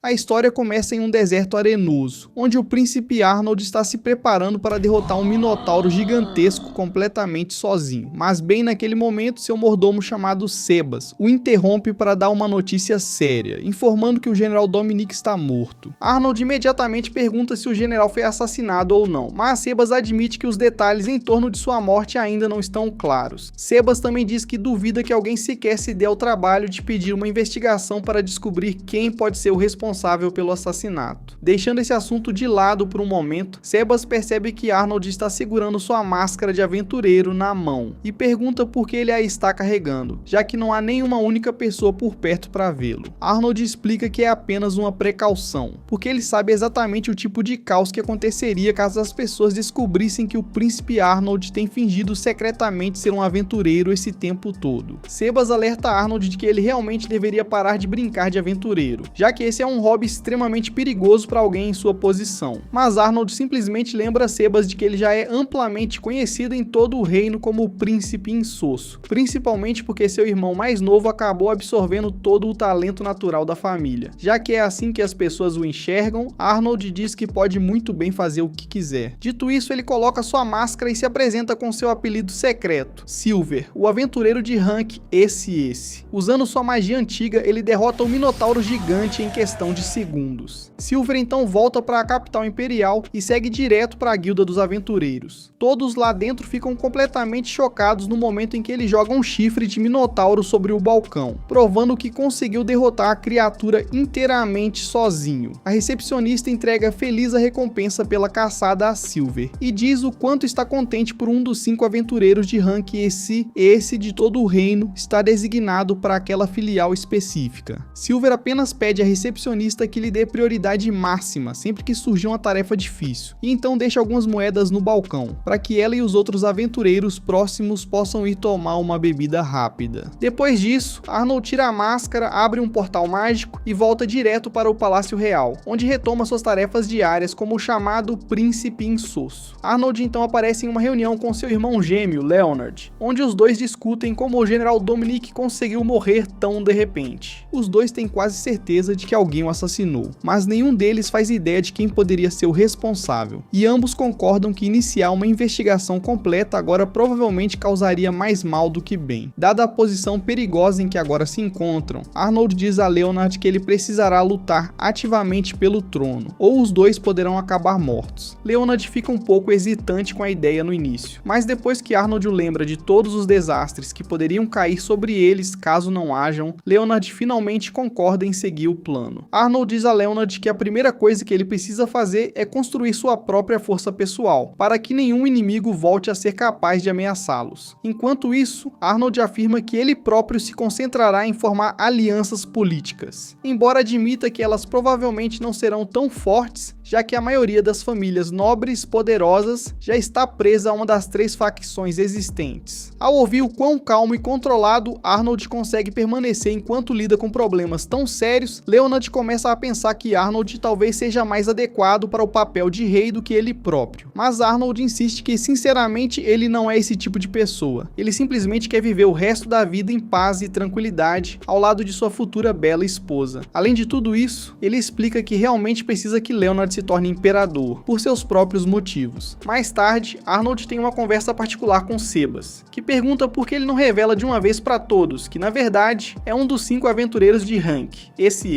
A história começa em um deserto arenoso, onde o príncipe Arnold está se preparando para derrotar um minotauro gigantesco completamente sozinho. Mas bem naquele momento, seu mordomo chamado Sebas o interrompe para dar uma notícia séria, informando que o general Dominique está morto. Arnold imediatamente pergunta se o general foi assassinado ou não, mas Sebas admite que os detalhes em torno de sua morte ainda não estão claros. Sebas também diz que duvida que alguém sequer se dê ao trabalho de pedir uma investigação para descobrir quem pode ser o responsável pelo assassinato. Deixando esse assunto de lado por um momento, Sebas percebe que Arnold está segurando sua máscara de aventureiro na mão e pergunta por que ele a está carregando, já que não há nenhuma única pessoa por perto para vê-lo. Arnold explica que é apenas uma precaução, porque ele sabe exatamente o tipo de caos que aconteceria caso as pessoas descobrissem que o príncipe Arnold tem fingido secretamente ser um aventureiro esse tempo todo. Sebas alerta Arnold de que ele realmente deveria parar de brincar de aventureiro, já que esse é um hobby extremamente perigoso para alguém em sua posição. Mas Arnold simplesmente lembra Sebas de que ele já é amplamente conhecido em todo o reino como o príncipe insosso, principalmente porque seu irmão mais novo acabou absorvendo todo o talento natural da família. Já que é assim que as pessoas o enxergam, Arnold diz que pode muito bem fazer o que quiser. Dito isso, ele coloca sua máscara e se apresenta com seu apelido secreto, Silver, o aventureiro de rank esse. Usando sua magia antiga, ele derrota o minotauro gigante em questão de segundos. Silver então volta para a capital imperial e segue direto para a guilda dos aventureiros. Todos lá dentro ficam completamente chocados no momento em que ele joga um chifre de minotauro sobre o balcão, provando que conseguiu derrotar a criatura inteiramente sozinho. A recepcionista entrega feliz a recompensa pela caçada a Silver e diz o quanto está contente por um dos 5 aventureiros de rank esse de todo o reino está designado para aquela filial específica. Silver apenas pede à recepcionista que lhe dê prioridade máxima sempre que surgir uma tarefa difícil, e então deixa algumas moedas no balcão, para que ela e os outros aventureiros próximos possam ir tomar uma bebida rápida. Depois disso, Arnold tira a máscara, abre um portal mágico e volta direto para o Palácio Real, onde retoma suas tarefas diárias como o chamado Príncipe Insosso. Arnold então aparece em uma reunião com seu irmão gêmeo, Leonard, onde os dois discutem como o general Dominique conseguiu morrer tão de repente. Os dois têm quase certeza de que alguém o assassinou, mas nenhum deles faz ideia de quem poderia ser o responsável, e ambos concordam que iniciar uma investigação completa agora provavelmente causaria mais mal do que bem. Dada a posição perigosa em que agora se encontram, Arnold diz a Leonard que ele precisará lutar ativamente pelo trono, ou os dois poderão acabar mortos. Leonard fica um pouco hesitante com a ideia no início, mas depois que Arnold o lembra de todos os desastres que poderiam cair sobre eles caso não hajam, Leonard finalmente concorda em seguir o plano. Arnold diz a Leonard que a primeira coisa que ele precisa fazer é construir sua própria força pessoal, para que nenhum inimigo volte a ser capaz de ameaçá-los. Enquanto isso, Arnold afirma que ele próprio se concentrará em formar alianças políticas, embora admita que elas provavelmente não serão tão fortes, já que a maioria das famílias nobres poderosas já está presa a uma das 3 facções existentes. Ao ouvir o quão calmo e controlado Arnold consegue permanecer enquanto lida com problemas tão sérios, Leonard começa a pensar que Arnold talvez seja mais adequado para o papel de rei do que ele próprio. Mas Arnold insiste que sinceramente ele não é esse tipo de pessoa. Ele simplesmente quer viver o resto da vida em paz e tranquilidade ao lado de sua futura bela esposa. Além de tudo isso, ele explica que realmente precisa que Leonard se torne imperador, por seus próprios motivos. Mais tarde, Arnold tem uma conversa particular com Sebas, que pergunta por que ele não revela de uma vez para todos que na verdade é um dos 5 aventureiros de rank, esse.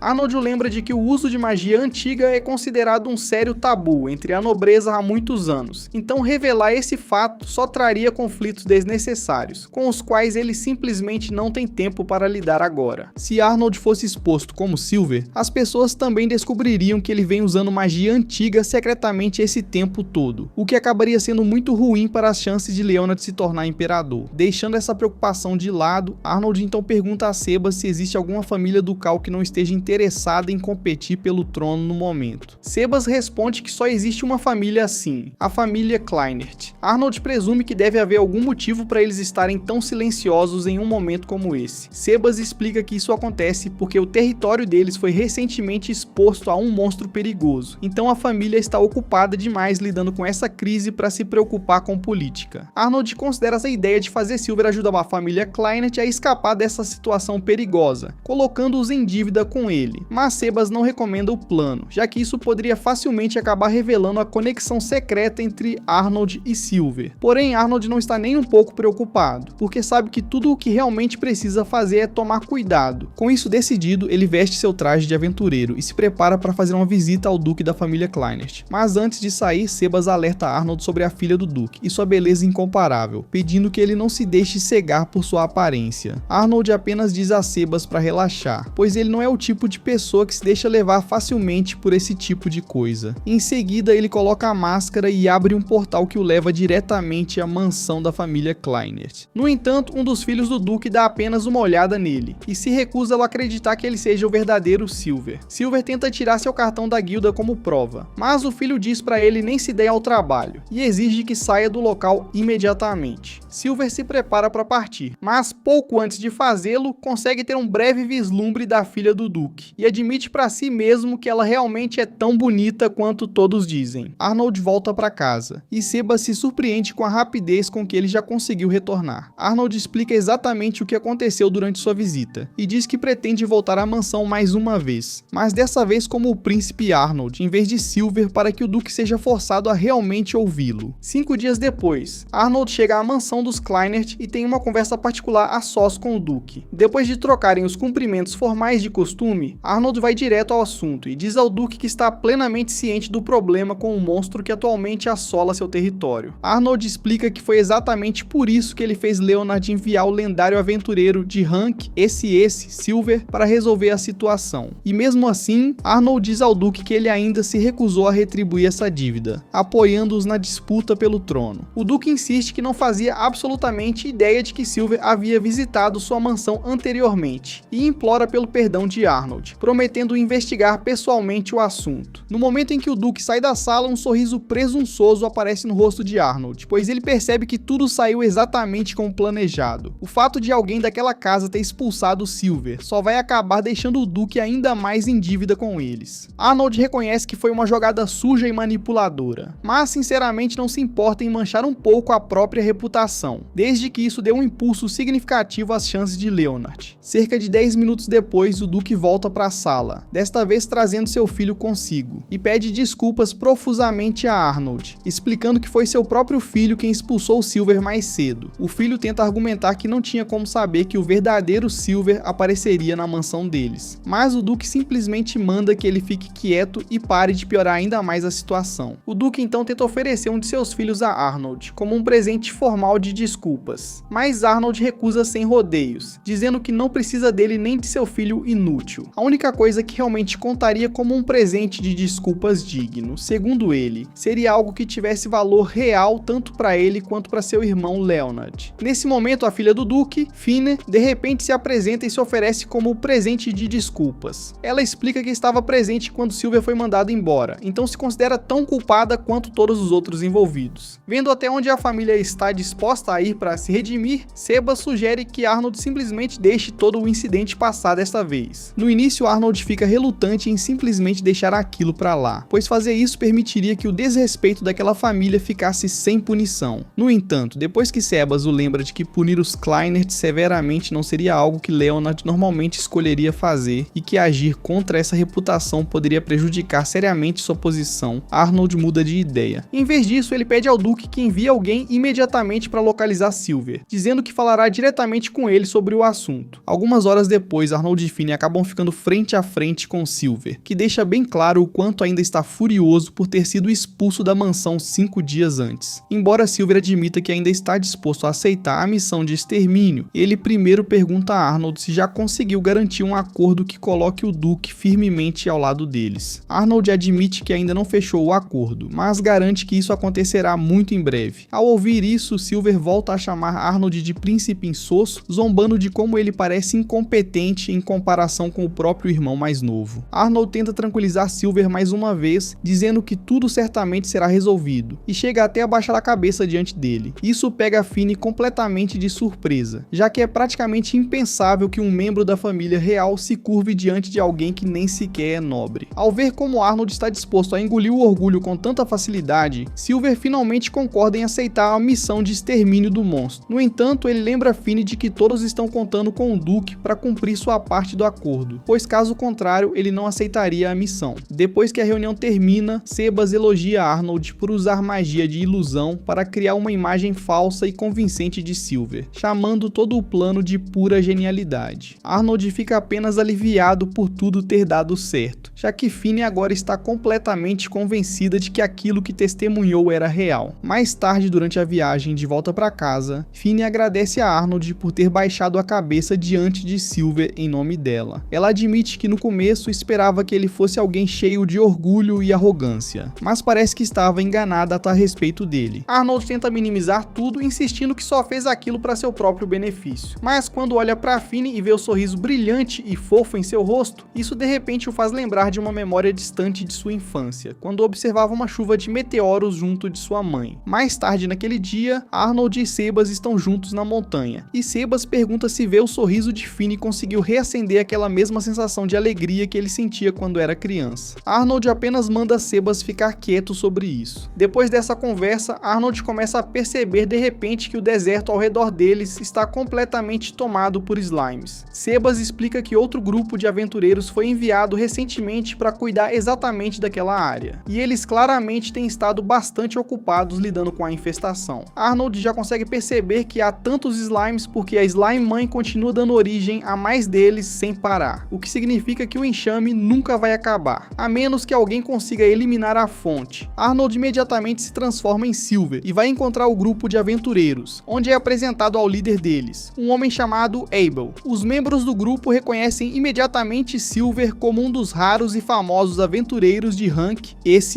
Arnold o lembra de que o uso de magia antiga é considerado um sério tabu entre a nobreza há muitos anos, então revelar esse fato só traria conflitos desnecessários, com os quais ele simplesmente não tem tempo para lidar agora. Se Arnold fosse exposto como Silver, as pessoas também descobririam que ele vem usando magia antiga secretamente esse tempo todo, o que acabaria sendo muito ruim para as chances de Leonard se tornar imperador. Deixando essa preocupação de lado, Arnold então pergunta a Sebas se existe alguma família ducal que não esteja interessada em competir pelo trono no momento. Sebas responde que só existe uma família assim, a família Kleinert. Arnold presume que deve haver algum motivo para eles estarem tão silenciosos em um momento como esse. Sebas explica que isso acontece porque o território deles foi recentemente exposto a um monstro perigoso, furioso, então a família está ocupada demais lidando com essa crise para se preocupar com política. Arnold considera essa ideia de fazer Silver ajudar a família Kleinert a escapar dessa situação perigosa, colocando-os em dívida com ele, mas Sebas não recomenda o plano, já que isso poderia facilmente acabar revelando a conexão secreta entre Arnold e Silver. Porém, Arnold não está nem um pouco preocupado, porque sabe que tudo o que realmente precisa fazer é tomar cuidado. Com isso decidido, ele veste seu traje de aventureiro e se prepara para fazer uma visita ao duque da família Kleinert. Mas antes de sair, Sebas alerta Arnold sobre a filha do duque e sua beleza incomparável, pedindo que ele não se deixe cegar por sua aparência. Arnold apenas diz a Sebas para relaxar, pois ele não é o tipo de pessoa que se deixa levar facilmente por esse tipo de coisa. Em seguida, ele coloca a máscara e abre um portal que o leva diretamente à mansão da família Kleinert. No entanto, um dos filhos do duque dá apenas uma olhada nele e se recusa a acreditar que ele seja o verdadeiro Silver. Silver tenta tirar seu cartão da guilda como prova, mas o filho diz para ele nem se der ao trabalho e exige que saia do local imediatamente. Silver se prepara para partir, mas pouco antes de fazê-lo, consegue ter um breve vislumbre da filha do duque e admite para si mesmo que ela realmente é tão bonita quanto todos dizem. Arnold volta para casa e Sebas se surpreende com a rapidez com que ele já conseguiu retornar. Arnold explica exatamente o que aconteceu durante sua visita e diz que pretende voltar à mansão mais uma vez, mas dessa vez como o príncipe Arnold, em vez de Silver, para que o duque seja forçado a realmente ouvi-lo. 5 dias depois, Arnold chega à mansão dos Kleinert e tem uma conversa particular a sós com o duque. Depois de trocarem os cumprimentos formais de costume, Arnold vai direto ao assunto e diz ao duque que está plenamente ciente do problema com o monstro que atualmente assola seu território. Arnold explica que foi exatamente por isso que ele fez Leonard enviar o lendário aventureiro de Hank, esse Silver, para resolver a situação. E mesmo assim, Arnold diz ao duque que ele ainda se recusou a retribuir essa dívida, apoiando-os na disputa pelo trono. O duque insiste que não fazia absolutamente ideia de que Silver havia visitado sua mansão anteriormente e implora pelo perdão de Arnold, prometendo investigar pessoalmente o assunto. No momento em que o duque sai da sala, um sorriso presunçoso aparece no rosto de Arnold, pois ele percebe que tudo saiu exatamente como planejado. O fato de alguém daquela casa ter expulsado Silver só vai acabar deixando o duque ainda mais em dívida com eles. Arnold reconhece que foi uma jogada suja e manipuladora, mas sinceramente não se importa em manchar um pouco a própria reputação, desde que isso dê um impulso significativo às chances de Leonard. Cerca de 10 minutos depois, o duque volta para a sala, desta vez trazendo seu filho consigo, e pede desculpas profusamente a Arnold, explicando que foi seu próprio filho quem expulsou Silver mais cedo. O filho tenta argumentar que não tinha como saber que o verdadeiro Silver apareceria na mansão deles, mas o duque simplesmente manda que ele fique quieto e pare de piorar ainda mais a situação. O duque então tenta oferecer um de seus filhos a Arnold, como um presente formal de desculpas, mas Arnold recusa sem rodeios, dizendo que não precisa dele nem de seu filho inútil. A única coisa que realmente contaria como um presente de desculpas digno, segundo ele, seria algo que tivesse valor real tanto para ele quanto para seu irmão Leonard. Nesse momento, a filha do duque, Fine, de repente se apresenta e se oferece como presente de desculpas. Ela explica que estava presente quando Silver foi mandado embora, então se considera tão culpada quanto todos os outros envolvidos. Vendo até onde a família está disposta a ir para se redimir, Sebas sugere que Arnold simplesmente deixe todo o incidente passar desta vez. No início, Arnold fica relutante em simplesmente deixar aquilo para lá, pois fazer isso permitiria que o desrespeito daquela família ficasse sem punição. No entanto, depois que Sebas o lembra de que punir os Kleinert severamente não seria algo que Leonard normalmente escolheria fazer e que agir contra essa reputação poderia prejudicar seriamente sua posição, Arnold muda de ideia. Em vez disso, ele pede ao duque que envie alguém imediatamente para localizar Silver, dizendo que falará diretamente com ele sobre o assunto. Algumas horas depois, Arnold e Fine acabam ficando frente a frente com Silver, que deixa bem claro o quanto ainda está furioso por ter sido expulso da mansão 5 dias antes. Embora Silver admita que ainda está disposto a aceitar a missão de extermínio, ele primeiro pergunta a Arnold se já conseguiu garantir um acordo que coloque o duque firmemente ao lado deles. Arnold admite que ainda não fechou o acordo, mas garante que isso acontecerá muito em breve. Ao ouvir isso, Silver volta a chamar Arnold de príncipe insosso, zombando de como ele parece incompetente em comparação com o próprio irmão mais novo. Arnold tenta tranquilizar Silver mais uma vez, dizendo que tudo certamente será resolvido, e chega até a baixar a cabeça diante dele. Isso pega Fine completamente de surpresa, já que é praticamente impensável que um membro da família real se curve diante de alguém que nem sequer é nobre. Ao ver como como Arnold está disposto a engolir o orgulho com tanta facilidade, Silver finalmente concorda em aceitar a missão de extermínio do monstro. No entanto, ele lembra Finney de que todos estão contando com o Duke para cumprir sua parte do acordo, pois caso contrário, ele não aceitaria a missão. Depois que a reunião termina, Sebas elogia Arnold por usar magia de ilusão para criar uma imagem falsa e convincente de Silver, chamando todo o plano de pura genialidade. Arnold fica apenas aliviado por tudo ter dado certo, já que Finney agora está completamente convencida de que aquilo que testemunhou era real. Mais tarde, durante a viagem de volta para casa, Finney agradece a Arnold por ter baixado a cabeça diante de Silver em nome dela. Ela admite que no começo esperava que ele fosse alguém cheio de orgulho e arrogância, mas parece que estava enganada a respeito dele. Arnold tenta minimizar tudo, insistindo que só fez aquilo para seu próprio benefício. Mas quando olha para Finney e vê o sorriso brilhante e fofo em seu rosto, isso de repente o faz lembrar de uma memória distante de sua infância, quando observava uma chuva de meteoros junto de sua mãe. Mais tarde naquele dia, Arnold e Sebas estão juntos na montanha, e Sebas pergunta se ver o sorriso de Finney conseguiu reacender aquela mesma sensação de alegria que ele sentia quando era criança. Arnold apenas manda Sebas ficar quieto sobre isso. Depois dessa conversa, Arnold começa a perceber de repente que o deserto ao redor deles está completamente tomado por slimes. Sebas explica que outro grupo de aventureiros foi enviado recentemente para cuidar exatamente daquela área, e eles claramente têm estado bastante ocupados lidando com a infestação. Arnold já consegue perceber que há tantos slimes porque a Slime Mãe continua dando origem a mais deles sem parar, o que significa que o enxame nunca vai acabar, a menos que alguém consiga eliminar a fonte. Arnold imediatamente se transforma em Silver e vai encontrar o grupo de aventureiros, onde é apresentado ao líder deles, um homem chamado Abel. Os membros do grupo reconhecem imediatamente Silver como um dos raros e famosos aventureiros de rank esse.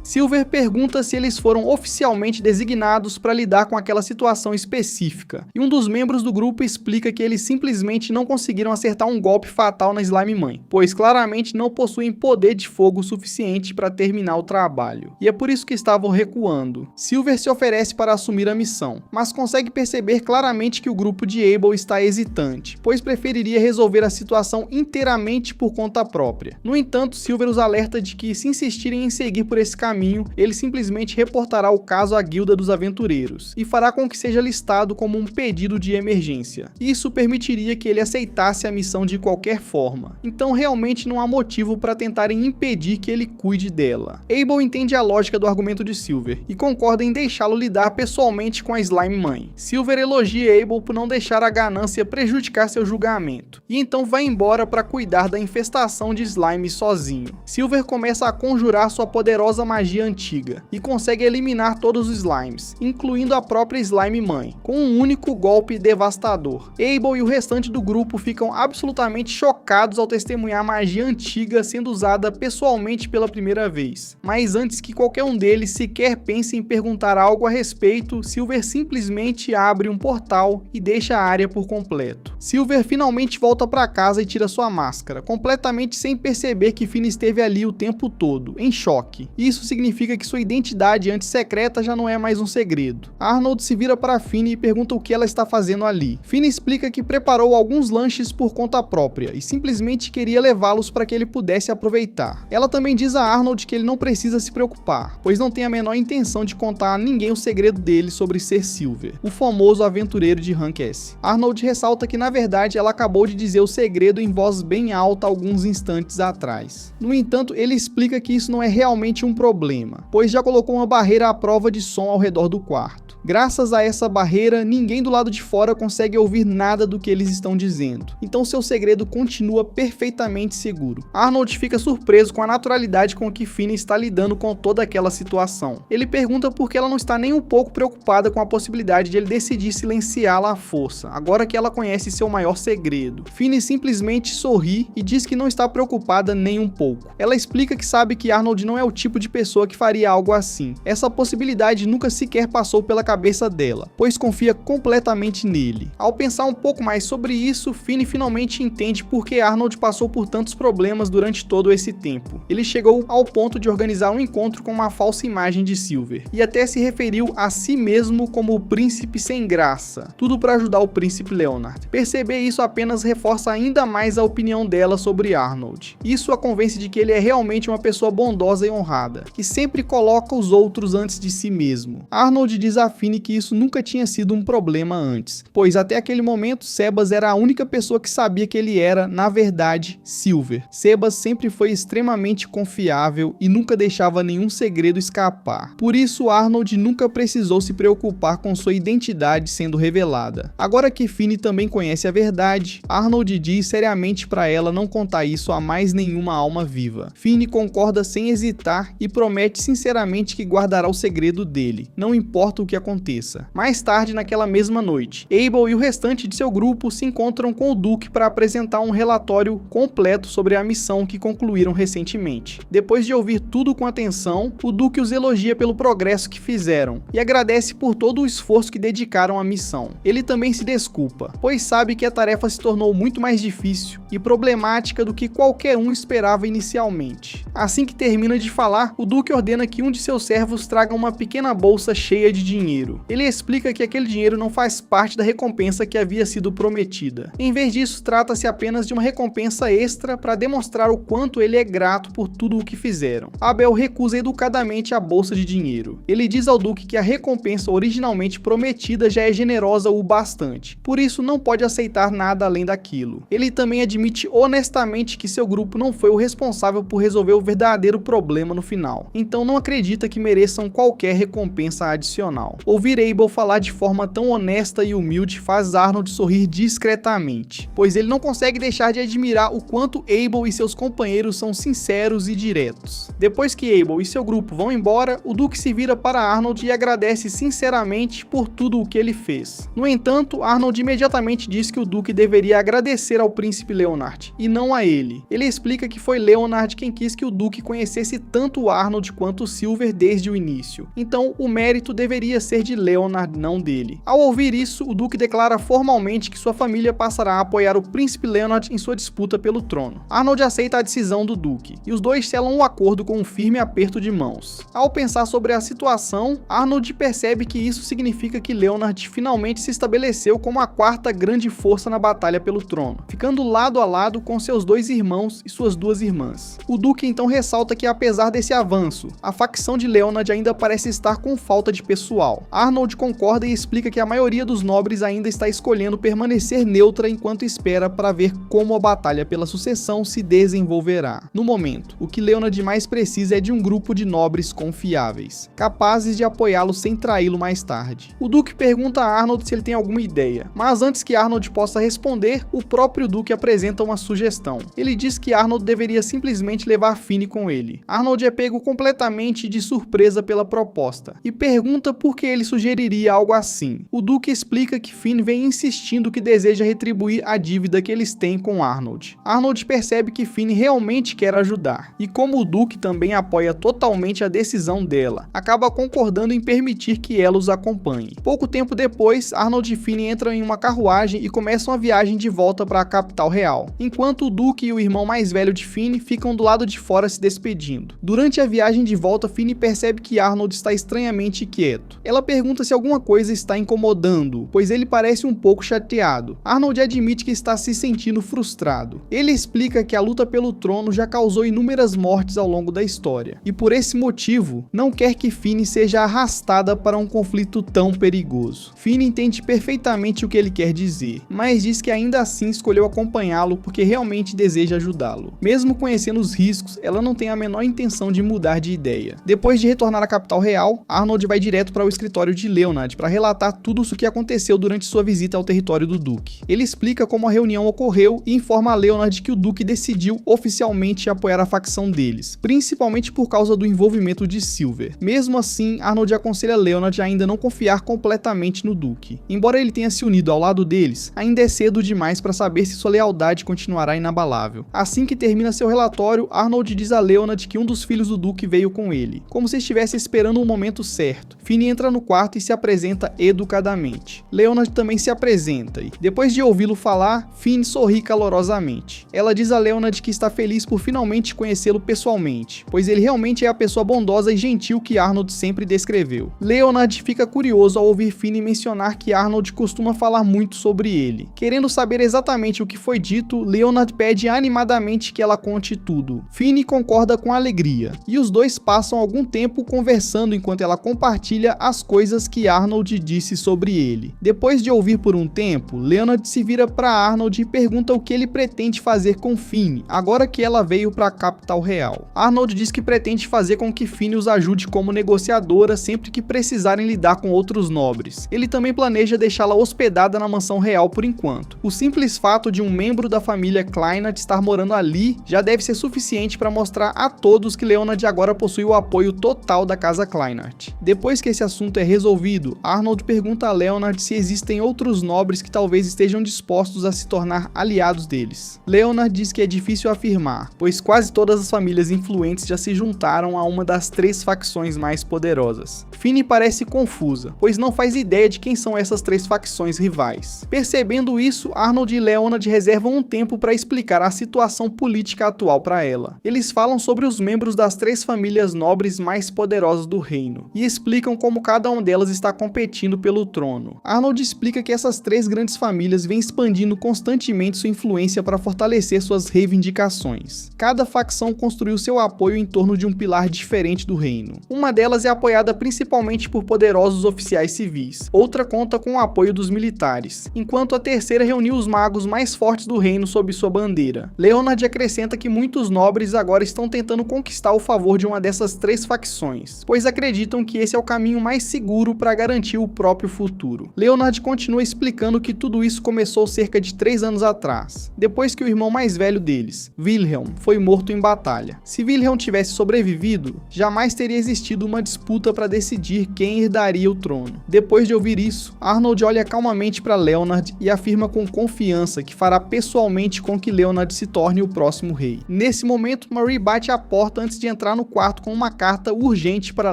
Silver pergunta se eles foram oficialmente designados para lidar com aquela situação específica, e um dos membros do grupo explica que eles simplesmente não conseguiram acertar um golpe fatal na Slime Mãe, pois claramente não possuem poder de fogo suficiente para terminar o trabalho, e é por isso que estavam recuando. Silver se oferece para assumir a missão, mas consegue perceber claramente que o grupo de Abel está hesitante, pois preferiria resolver a situação inteiramente por conta própria. No entanto, Silver os alerta de que se insistirem em seguir por esse caminho, ele simplesmente reportará o caso à Guilda dos Aventureiros, e fará com que seja listado como um pedido de emergência. Isso permitiria que ele aceitasse a missão de qualquer forma, então realmente não há motivo para tentarem impedir que ele cuide dela. Abel entende a lógica do argumento de Silver, e concorda em deixá-lo lidar pessoalmente com a Slime Mãe. Silver elogia Abel por não deixar a ganância prejudicar seu julgamento, e então vai embora para cuidar da infestação de slime sozinho. Silver começa a conjurar sua poderosa magia antiga, e consegue eliminar todos os slimes, incluindo a própria Slime Mãe, com um único golpe devastador. Abel e o restante do grupo ficam absolutamente chocados ao testemunhar a magia antiga sendo usada pessoalmente pela primeira vez. Mas antes que qualquer um deles sequer pense em perguntar algo a respeito, Silver simplesmente abre um portal e deixa a área por completo. Silver finalmente volta para casa e tira sua máscara, completamente sem perceber que Finney esteve ali o tempo todo, em choque. Isso significa que sua identidade antes secreta já não é mais um segredo. Arnold se vira para Finney e pergunta o que ela está fazendo ali. Finney explica que preparou alguns lanches por conta própria e simplesmente queria levá-los para que ele pudesse aproveitar. Ela também diz a Arnold que ele não precisa se preocupar, pois não tem a menor intenção de contar a ninguém o segredo dele sobre ser Silver, o famoso aventureiro de Rank S. Arnold ressalta que na verdade ela acabou de dizer o segredo em voz bem alta alguns instantes atrás. No entanto, ele explica que isso não é realmente um problema, pois já colocou uma barreira à prova de som ao redor do quarto. Graças a essa barreira, ninguém do lado de fora consegue ouvir nada do que eles estão dizendo, então seu segredo continua perfeitamente seguro. Arnold fica surpreso com a naturalidade com que Finney está lidando com toda aquela situação. Ele pergunta por que ela não está nem um pouco preocupada com a possibilidade de ele decidir silenciá-la à força, agora que ela conhece seu maior segredo. Finney simplesmente sorri e diz que não está preocupada nem um pouco. Ela explica que sabe que Arnold não é o tipo de pessoa que faria algo assim. Essa possibilidade nunca sequer passou pela cabeça dela, pois confia completamente nele. Ao pensar um pouco mais sobre isso, Finney finalmente entende por que Arnold passou por tantos problemas durante todo esse tempo. Ele chegou ao ponto de organizar um encontro com uma falsa imagem de Silver, e até se referiu a si mesmo como o príncipe sem graça, tudo para ajudar o príncipe Leonard. Perceber isso apenas reforça ainda mais a opinião dela sobre Arnold. Isso a convence de que ele é realmente uma pessoa bondosa e honrada, que sempre coloca os outros antes de si mesmo. Arnold diz a Finney que isso nunca tinha sido um problema antes, pois até aquele momento Sebas era a única pessoa que sabia que ele era, na verdade, Silver. Sebas sempre foi extremamente confiável e nunca deixava nenhum segredo escapar. Por isso Arnold nunca precisou se preocupar com sua identidade sendo revelada. Agora que Finney também conhece a verdade, Arnold diz seriamente para ela não contar isso a mais nenhuma alma viva. Finney concorda sem hesitar e promete sinceramente que guardará o segredo dele, não importa o que aconteça. Mais tarde, naquela mesma noite, Abel e o restante de seu grupo se encontram com o Duke para apresentar um relatório completo sobre a missão que concluíram recentemente. Depois de ouvir tudo com atenção, o Duke os elogia pelo progresso que fizeram e agradece por todo o esforço que dedicaram à missão. Ele também se desculpa, pois sabe que a tarefa se tornou muito mais difícil e problemática do que qualquer um esperava inicialmente. Assim que termina de falar, o Duke ordena que um de seus servos traga uma pequena bolsa cheia de dinheiro. Ele explica que aquele dinheiro não faz parte da recompensa que havia sido prometida. Em vez disso, trata-se apenas de uma recompensa extra para demonstrar o quanto ele é grato por tudo o que fizeram. Abel recusa educadamente a bolsa de dinheiro. Ele diz ao Duque que a recompensa originalmente prometida já é generosa o bastante, por isso não pode aceitar nada além daquilo. Ele também admite honestamente que seu grupo não foi o responsável por resolver o verdadeiro problema no final, então não acredita que mereçam qualquer recompensa adicional. Ouvir Abel falar de forma tão honesta e humilde faz Arnold sorrir discretamente, pois ele não consegue deixar de admirar o quanto Abel e seus companheiros são sinceros e diretos. Depois que Abel e seu grupo vão embora, o Duque se vira para Arnold e agradece sinceramente por tudo o que ele fez. No entanto, Arnold imediatamente diz que o Duque deveria agradecer ao príncipe Leonard, e não a ele. Ele explica que foi Leonard quem quis que o Duque conhecesse tanto Arnold quanto Silver desde o início, então o mérito deveria ser de Leonard, não dele. Ao ouvir isso, o Duque declara formalmente que sua família passará a apoiar o príncipe Leonard em sua disputa pelo trono. Arnold aceita a decisão do Duque, e os dois selam um acordo com um firme aperto de mãos. Ao pensar sobre a situação, Arnold percebe que isso significa que Leonard finalmente se estabeleceu como a quarta grande força na batalha pelo trono, ficando lado a lado com seus dois irmãos e suas duas irmãs. O Duque então ressalta que apesar desse avanço, a facção de Leonard ainda parece estar com falta de pessoal. Arnold concorda e explica que a maioria dos nobres ainda está escolhendo permanecer neutra enquanto espera para ver como a batalha pela sucessão se desenvolverá. No momento, o que Leonard mais precisa é de um grupo de nobres confiáveis, capazes de apoiá-lo sem traí-lo mais tarde. O Duque pergunta a Arnold se ele tem alguma ideia, mas antes que Arnold possa responder, o próprio Duque apresenta uma sugestão. Ele diz que Arnold deveria simplesmente levar Finney com ele. Arnold é pego completamente de surpresa pela proposta e pergunta por que ele sugeriria algo assim. O Duque explica que Finney vem insistindo que deseja retribuir a dívida que eles têm com Arnold. Arnold percebe que Finney realmente quer ajudar, e como o Duque também apoia totalmente a decisão dela, acaba concordando em permitir que ela os acompanhe. Pouco tempo depois, Arnold e Finney entram em uma carruagem e começam a viagem de volta para a capital real, enquanto o Duque e o irmão mais velho de Finney ficam do lado de fora se despedindo. Durante a viagem de volta, Finney percebe que Arnold está estranhamente quieto. Ela pergunta se alguma coisa está incomodando, pois ele parece um pouco chateado. Arnold admite que está se sentindo frustrado. Ele explica que a luta pelo trono já causou inúmeras mortes ao longo da história, e por esse motivo, não quer que Finney seja arrastada para um conflito tão perigoso. Finney entende perfeitamente o que ele quer dizer, mas diz que ainda assim escolheu acompanhá-lo porque realmente deseja ajudá-lo. Mesmo conhecendo os riscos, ela não tem a menor intenção de mudar de ideia. Depois de retornar à capital real, Arnold vai direto para o escritório de Leonard para relatar tudo o que aconteceu durante sua visita ao território do Duque. Ele explica como a reunião ocorreu e informa a Leonard que o Duque decidiu oficialmente apoiar a facção deles, principalmente por causa do envolvimento de Silver. Mesmo assim, Arnold aconselha Leonard a ainda não confiar completamente no Duque. Embora ele tenha se unido ao lado deles, ainda é cedo demais para saber se sua lealdade continuará inabalável. Assim que termina seu relatório, Arnold diz a Leonard que um dos filhos do Duque veio com ele, como se estivesse esperando o momento certo. Finney entra no quarto e se apresenta educadamente. Leonard também se apresenta e, depois de ouvi-lo falar, Finn sorri calorosamente. Ela diz a Leonard que está feliz por finalmente conhecê-lo pessoalmente, pois ele realmente é a pessoa bondosa e gentil que Arnold sempre descreveu. Leonard fica curioso ao ouvir Finn mencionar que Arnold costuma falar muito sobre ele. Querendo saber exatamente o que foi dito, Leonard pede animadamente que ela conte tudo. Finn concorda com alegria, e os dois passam algum tempo conversando enquanto ela compartilha as coisas que Arnold disse sobre ele. Depois de ouvir por um tempo, Leonard se vira para Arnold e pergunta o que ele pretende fazer com Finn, agora que ela veio para a capital real. Arnold diz que pretende fazer com que Finn os ajude como negociadora sempre que precisarem lidar com outros nobres. Ele também planeja deixá-la hospedada na mansão real por enquanto. O simples fato de um membro da família Kleinert estar morando ali já deve ser suficiente para mostrar a todos que Leonard agora possui o apoio total da casa Kleinert. Depois que esse assunto é resolvido, Arnold pergunta a Leonard se existem outros nobres que talvez estejam dispostos a se tornar aliados deles. Leonard diz que é difícil afirmar, pois quase todas as famílias influentes já se juntaram a uma das 3 facções mais poderosas. Finn parece confusa, pois não faz ideia de quem são essas 3 facções rivais. Percebendo isso, Arnold e Leonard reservam um tempo para explicar a situação política atual para ela. Eles falam sobre os membros das 3 famílias nobres mais poderosas do reino, e explicam como cada uma delas está competindo pelo trono. Arnold explica que essas 3 grandes famílias vêm expandindo constantemente sua influência para fortalecer suas reivindicações. Cada facção construiu seu apoio em torno de um pilar diferente do reino. Uma delas é apoiada principalmente por poderosos oficiais civis, outra conta com o apoio dos militares, enquanto a terceira reuniu os magos mais fortes do reino sob sua bandeira. Leonard acrescenta que muitos nobres agora estão tentando conquistar o favor de uma dessas 3 facções, pois acreditam que esse é o caminho mais seguro para garantir o próprio futuro. Leonard continua explicando que tudo isso começou cerca de 3 anos atrás, depois que o irmão mais velho deles, Wilhelm, foi morto em batalha. Se Wilhelm tivesse sobrevivido, jamais teria existido uma disputa para decidir quem herdaria o trono. Depois de ouvir isso, Arnold olha calmamente para Leonard e afirma com confiança que fará pessoalmente com que Leonard se torne o próximo rei. Nesse momento, Marie bate à porta antes de entrar no quarto com uma carta urgente para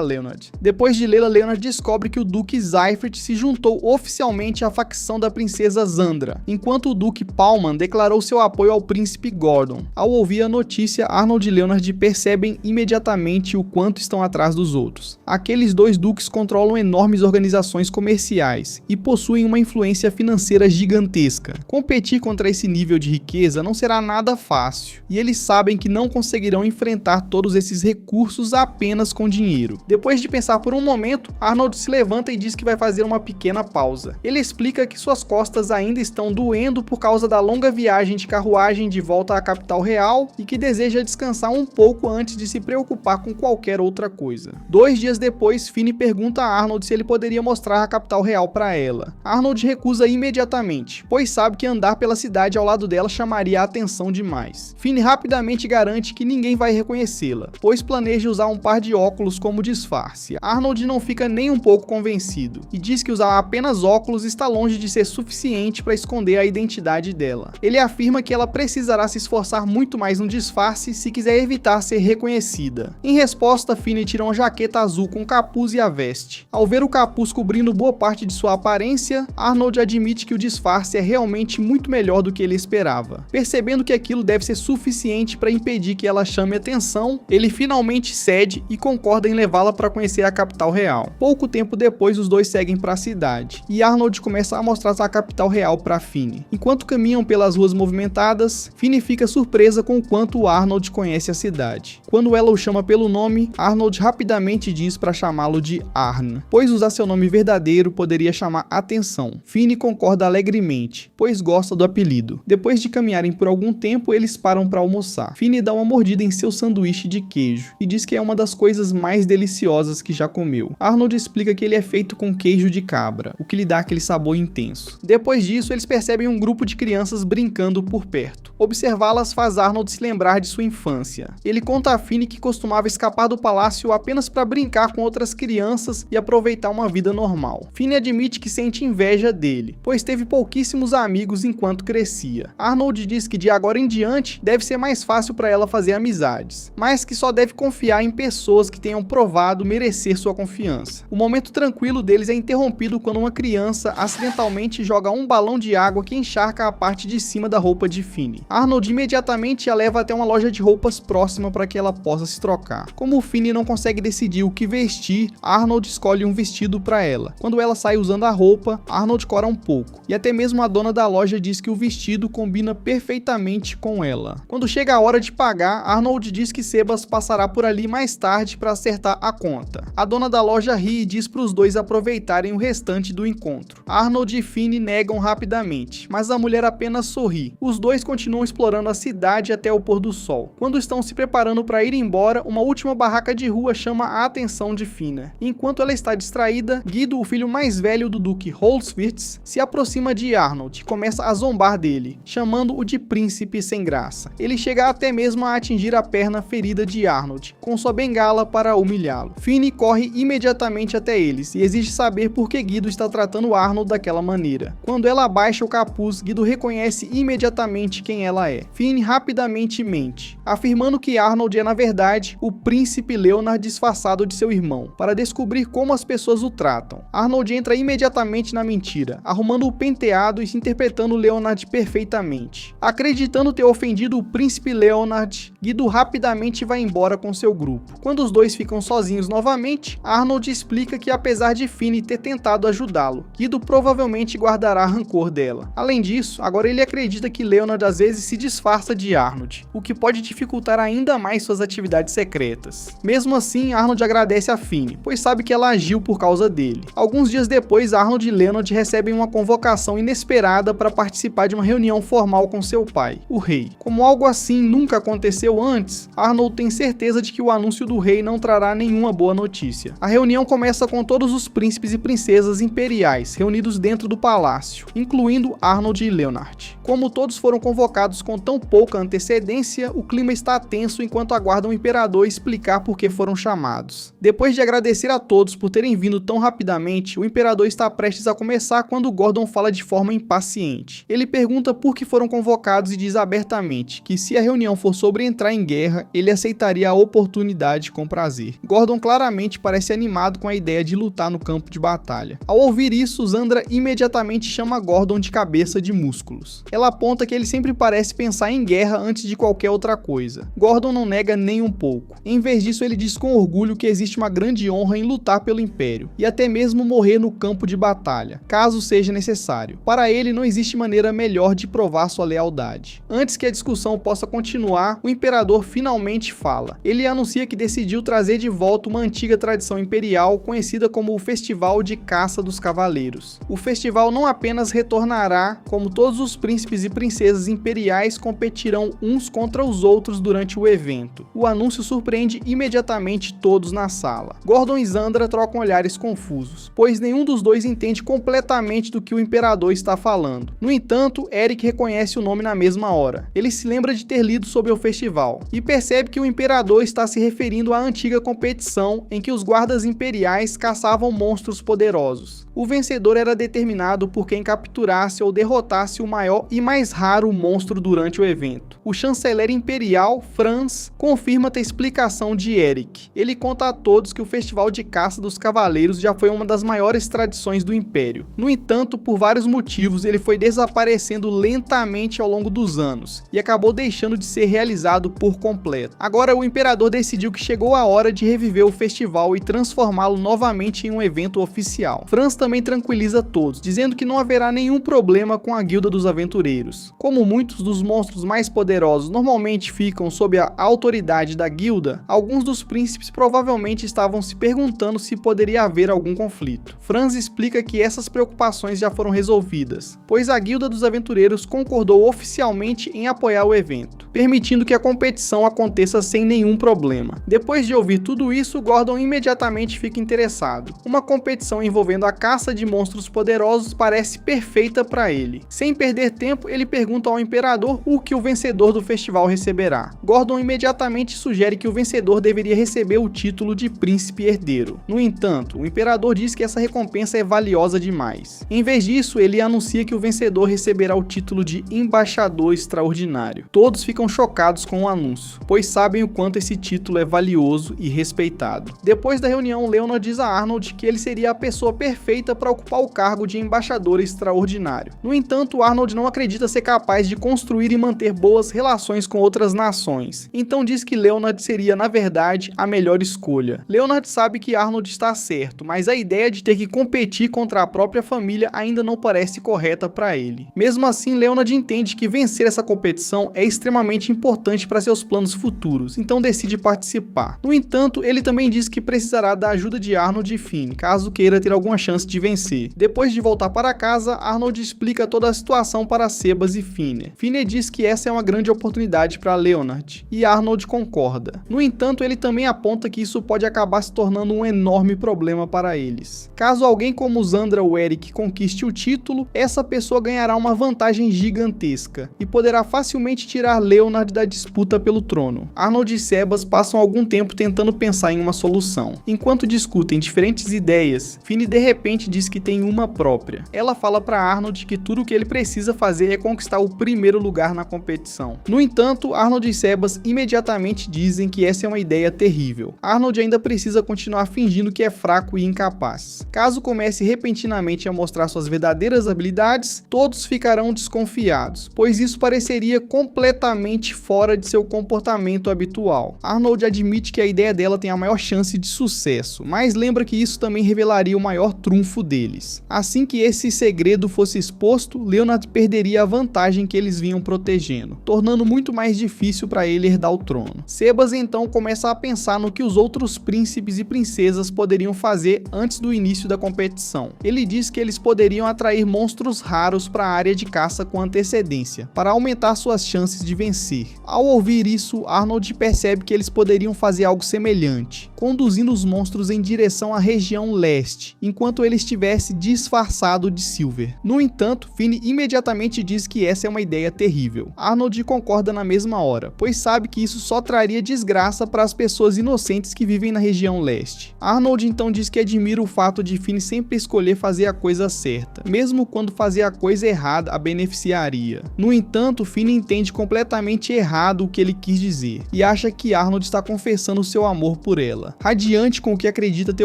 Leonard. Depois de lê-la, Leonard descobre que o Duque Seifert se juntou oficialmente à facção da princesa Zandra, enquanto o Duque Paulman declarou seu apoio ao príncipe Gordon. Ao ouvir a notícia, Arnold e Leonard percebem imediatamente o quanto estão atrás dos outros. Aqueles 2 duques controlam enormes organizações comerciais e possuem uma influência financeira gigantesca. Competir contra esse nível de riqueza não será nada fácil, e eles sabem que não conseguirão enfrentar todos esses recursos apenas com dinheiro. Depois de pensar por um momento, Arnold se levanta e diz que vai fazer uma pequena pausa. Ele explica que suas costas ainda estão doendo por causa da longa viagem de carruagem de volta à capital real e que deseja descansar um pouco antes de se preocupar com qualquer outra coisa. 2 dias depois, Finn pergunta a Arnold se ele poderia mostrar a capital real para ela. Arnold recusa imediatamente, pois sabe que andar pela cidade ao lado dela chamaria a atenção demais. Finn rapidamente garante que ninguém vai reconhecê-la, pois planeja usar um par de óculos como disfarce. Arnold não fica nem um pouco convencido, e diz que usar apenas óculos está longe de ser suficiente para esconder a identidade dela. Ele afirma que ela precisará se esforçar muito mais no disfarce se quiser evitar ser reconhecida. Em resposta, Finn tira uma jaqueta azul com capuz e a veste. Ao ver o capuz cobrindo boa parte de sua aparência, Arnold admite que o disfarce é realmente muito melhor do que ele esperava. Percebendo que aquilo deve ser suficiente para impedir que ela chame atenção, ele finalmente cede e concorda em levá-la para conhecer a capital real. Pouco tempo depois, os dois seguem para a cidade, e Arnold começa a mostrar a capital real para Finn. Enquanto caminham pelas ruas movimentadas, Finn fica surpresa com o quanto Arnold conhece a cidade. Quando ela o chama pelo nome, Arnold rapidamente diz para chamá-lo de Arn, pois usar seu nome verdadeiro poderia chamar atenção. Finn concorda alegremente, pois gosta do apelido. Depois de caminharem por algum tempo, eles param para almoçar. Finn dá uma mordida em seu sanduíche de queijo e diz que é uma das coisas mais deliciosas que já comeu. Arnold explica que ele é feito com queijo de cabra, o que lhe dá aquele sabor intenso. Depois disso, eles percebem um grupo de crianças brincando por perto. Observá-las faz Arnold se lembrar de sua infância. Ele conta a Finn que costumava escapar do palácio apenas para brincar com outras crianças e aproveitar uma vida normal. Finn admite que sente inveja dele, pois teve pouquíssimos amigos enquanto crescia. Arnold diz que de agora em diante deve ser mais fácil para ela fazer amizades, mas que só deve confiar em pessoas que tenham provado merecer sua confiança. O momento tranquilo deles é interrompido quando uma criança acidentalmente joga um balão de água que encharca a parte de cima da roupa de Finney. Arnold imediatamente a leva até uma loja de roupas próxima para que ela possa se trocar. Como Finney não consegue decidir o que vestir, Arnold escolhe um vestido para ela. Quando ela sai usando a roupa, Arnold cora um pouco, e até mesmo a dona da loja diz que o vestido combina perfeitamente com ela. Quando chega a hora de pagar, Arnold diz que Sebas passará por ali mais tarde para acertar a conta. A dona da loja ri e diz para os dois aproveitarem o restante do encontro. Arnold e Finney negam rapidamente, mas a mulher apenas sorri. Os dois continuam explorando a cidade até o pôr do sol. Quando estão se preparando para ir embora, uma última barraca de rua chama a atenção de Finney. Enquanto ela está distraída, Guido, o filho mais velho do Duque Holswirth, se aproxima de Arnold e começa a zombar dele, chamando-o de príncipe sem graça. Ele chega até mesmo a atingir a perna ferida de Arnold, com sua bengala para humilhá-lo. Finney corre imediatamente até eles e exige saber por que Guido está tratando Arnold daquela maneira. Quando ela abaixa o capuz, Guido reconhece imediatamente quem ela é. Finney rapidamente mente, afirmando que Arnold é na verdade o príncipe Leonard disfarçado de seu irmão, para descobrir como as pessoas o tratam. Arnold entra imediatamente na mentira, arrumando o penteado e se interpretando Leonard perfeitamente. Acreditando ter ofendido o príncipe Leonard, Guido rapidamente vai embora com seu grupo. Quando os dois ficam sozinhos novamente, Arnold explica que apesar de Finney ter tentado ajudá-lo, Guido provavelmente guardará rancor dela. Além disso, agora ele acredita que Leonard às vezes se disfarça de Arnold, o que pode dificultar ainda mais suas atividades secretas. Mesmo assim, Arnold agradece a Finney, pois sabe que ela agiu por causa dele. Alguns dias depois, Arnold e Leonard recebem uma convocação inesperada para participar de uma reunião formal com seu pai, o rei. Como algo assim nunca aconteceu antes, Arnold tem certeza de que o anúncio do rei não trará nenhuma boa notícia. A reunião começa com todos os príncipes e princesas imperiais reunidos dentro do palácio, incluindo Arnold e Leonard. Como todos foram convocados com tão pouca antecedência, o clima está tenso enquanto aguardam o imperador explicar por que foram chamados. Depois de agradecer a todos por terem vindo tão rapidamente, o imperador está prestes a começar quando Gordon fala de forma impaciente. Ele pergunta por que foram convocados e diz abertamente que se a reunião for sobre entrar em guerra, ele aceitaria a oportunidade com prazer. Gordon claramente parece animado com a ideia de lutar no campo de batalha. Ao ouvir isso, Zandra imediatamente chama Gordon de cabeça de músculos. Ela aponta que ele sempre parece pensar em guerra antes de qualquer outra coisa. Gordon não nega nem um pouco. Em vez disso, ele diz com orgulho que existe uma grande honra em lutar pelo Império, e até mesmo morrer no campo de batalha, caso seja necessário. Para ele, não existe maneira melhor de provar sua lealdade. Antes que a discussão possa continuar, o imperador finalmente fala. Ele anuncia que decidiu trazer de volta uma antiga tradição imperial conhecida como o Festival de Caça dos Cavaleiros. O festival não apenas retornará, como todos os príncipes e princesas imperiais competirão uns contra os outros durante o evento. O anúncio surpreende imediatamente todos na sala. Gordon e Zandra trocam olhares confusos, pois nenhum dos dois entende completamente do que o imperador está falando. No entanto, Eric reconhece o nome na mesma hora. Ele se lembra de ter lido sobre o festival e percebe que o imperador está se referindo à antiga competição em que os guardas imperiais caçavam monstros poderosos. O vencedor era determinado por quem capturasse ou derrotasse o maior e mais raro monstro durante o evento. O chanceler imperial, Franz, confirma a explicação de Eric. Ele conta a todos que o Festival de Caça dos Cavaleiros já foi uma das maiores tradições do Império. No entanto, por vários motivos, ele foi desaparecendo lentamente ao longo dos anos e acabou deixando de ser realizado por completo. Agora, o imperador decidiu que chegou a hora de reviver o festival e transformá-lo novamente em um evento oficial. Franz também tranquiliza todos, dizendo que não haverá nenhum problema com a Guilda dos Aventureiros. Como muitos dos monstros mais poderosos normalmente ficam sob a autoridade da guilda, alguns dos príncipes provavelmente estavam se perguntando se poderia haver algum conflito. Franz explica que essas preocupações já foram resolvidas, pois a Guilda dos Aventureiros concordou oficialmente em apoiar o evento, permitindo que a competição aconteça sem nenhum problema. Depois de ouvir tudo isso, Gordon imediatamente fica interessado. Uma competição envolvendo a caça de monstros poderosos parece perfeita para ele. Sem perder tempo, ele pergunta ao imperador o que o vencedor do festival receberá. Gordon imediatamente sugere que o vencedor deveria receber o título de príncipe herdeiro. No entanto, o imperador diz que essa recompensa é valiosa demais. Em vez disso, ele anuncia que o vencedor receberá o título de embaixador extraordinário. Todos ficam chocados com o anúncio, pois sabem o quanto esse título é valioso e respeitado. Depois da reunião, Leonard Leonard diz a Arnold que ele seria a pessoa perfeita para ocupar o cargo de embaixador extraordinário. No entanto, Arnold não acredita ser capaz de construir e manter boas relações com outras nações, então diz que Leonard seria, na verdade, a melhor escolha. Leonard sabe que Arnold está certo, mas a ideia de ter que competir contra a própria família ainda não parece correta para ele. Mesmo assim, Leonard entende que vencer essa competição é extremamente importante para seus planos futuros, então decide participar. No entanto, ele também diz que precisará da ajuda de Arnold e Finn, caso queira ter alguma chance de vencer. Depois de voltar para casa, Arnold explica toda a situação para Sebas e Finn. Finn diz que essa é uma grande oportunidade para Leonard, e Arnold concorda. No entanto, ele também aponta que isso pode acabar se tornando um enorme problema para eles. Caso alguém como Zandra ou Eric conquiste o título, essa pessoa ganhará uma vantagem gigantesca e poderá facilmente tirar Leonard da disputa pelo trono. Arnold e Sebas passam algum tempo tentando pensar em uma solução. Enquanto discutem diferentes ideias, Finn de repente diz que tem uma própria. Ela fala para Arnold que tudo o que ele precisa fazer é conquistar o primeiro lugar na competição. No entanto, Arnold e Sebas imediatamente dizem que essa é uma ideia terrível. Arnold ainda precisa continuar fingindo que é fraco e incapaz. Caso comece repentinamente a mostrar suas verdadeiras habilidades, todos ficarão desconfiados, pois isso pareceria completamente fora de seu comportamento habitual. Arnold admite que a ideia dela tem a maior chance de sucesso, mas lembra que isso também revelaria o maior trunfo deles. Assim que esse segredo fosse exposto, Leonard perderia a vantagem que eles vinham protegendo, tornando muito mais difícil para ele herdar o trono. Sebas então começa a pensar no que os outros príncipes e princesas poderiam fazer antes do início da competição. Ele diz que eles poderiam atrair monstros raros para a área de caça com antecedência, para aumentar suas chances de vencer. Ao ouvir isso, Arnold percebe que eles poderiam fazer algo semelhante, conduzindo os monstros em direção à região leste, enquanto ele estivesse disfarçado de Silver. No entanto, Finn imediatamente diz que essa é uma ideia terrível. Arnold concorda na mesma hora, pois sabe que isso só traria desgraça para as pessoas inocentes que vivem na região leste. Arnold então diz que admira o fato de Finn sempre escolher fazer a coisa certa, mesmo quando fazer a coisa errada a beneficiaria. No entanto, Finn entende completamente errado o que ele quis dizer, e acha que Arnold está confessando seu amor por ela. Radiante com o que acredita ter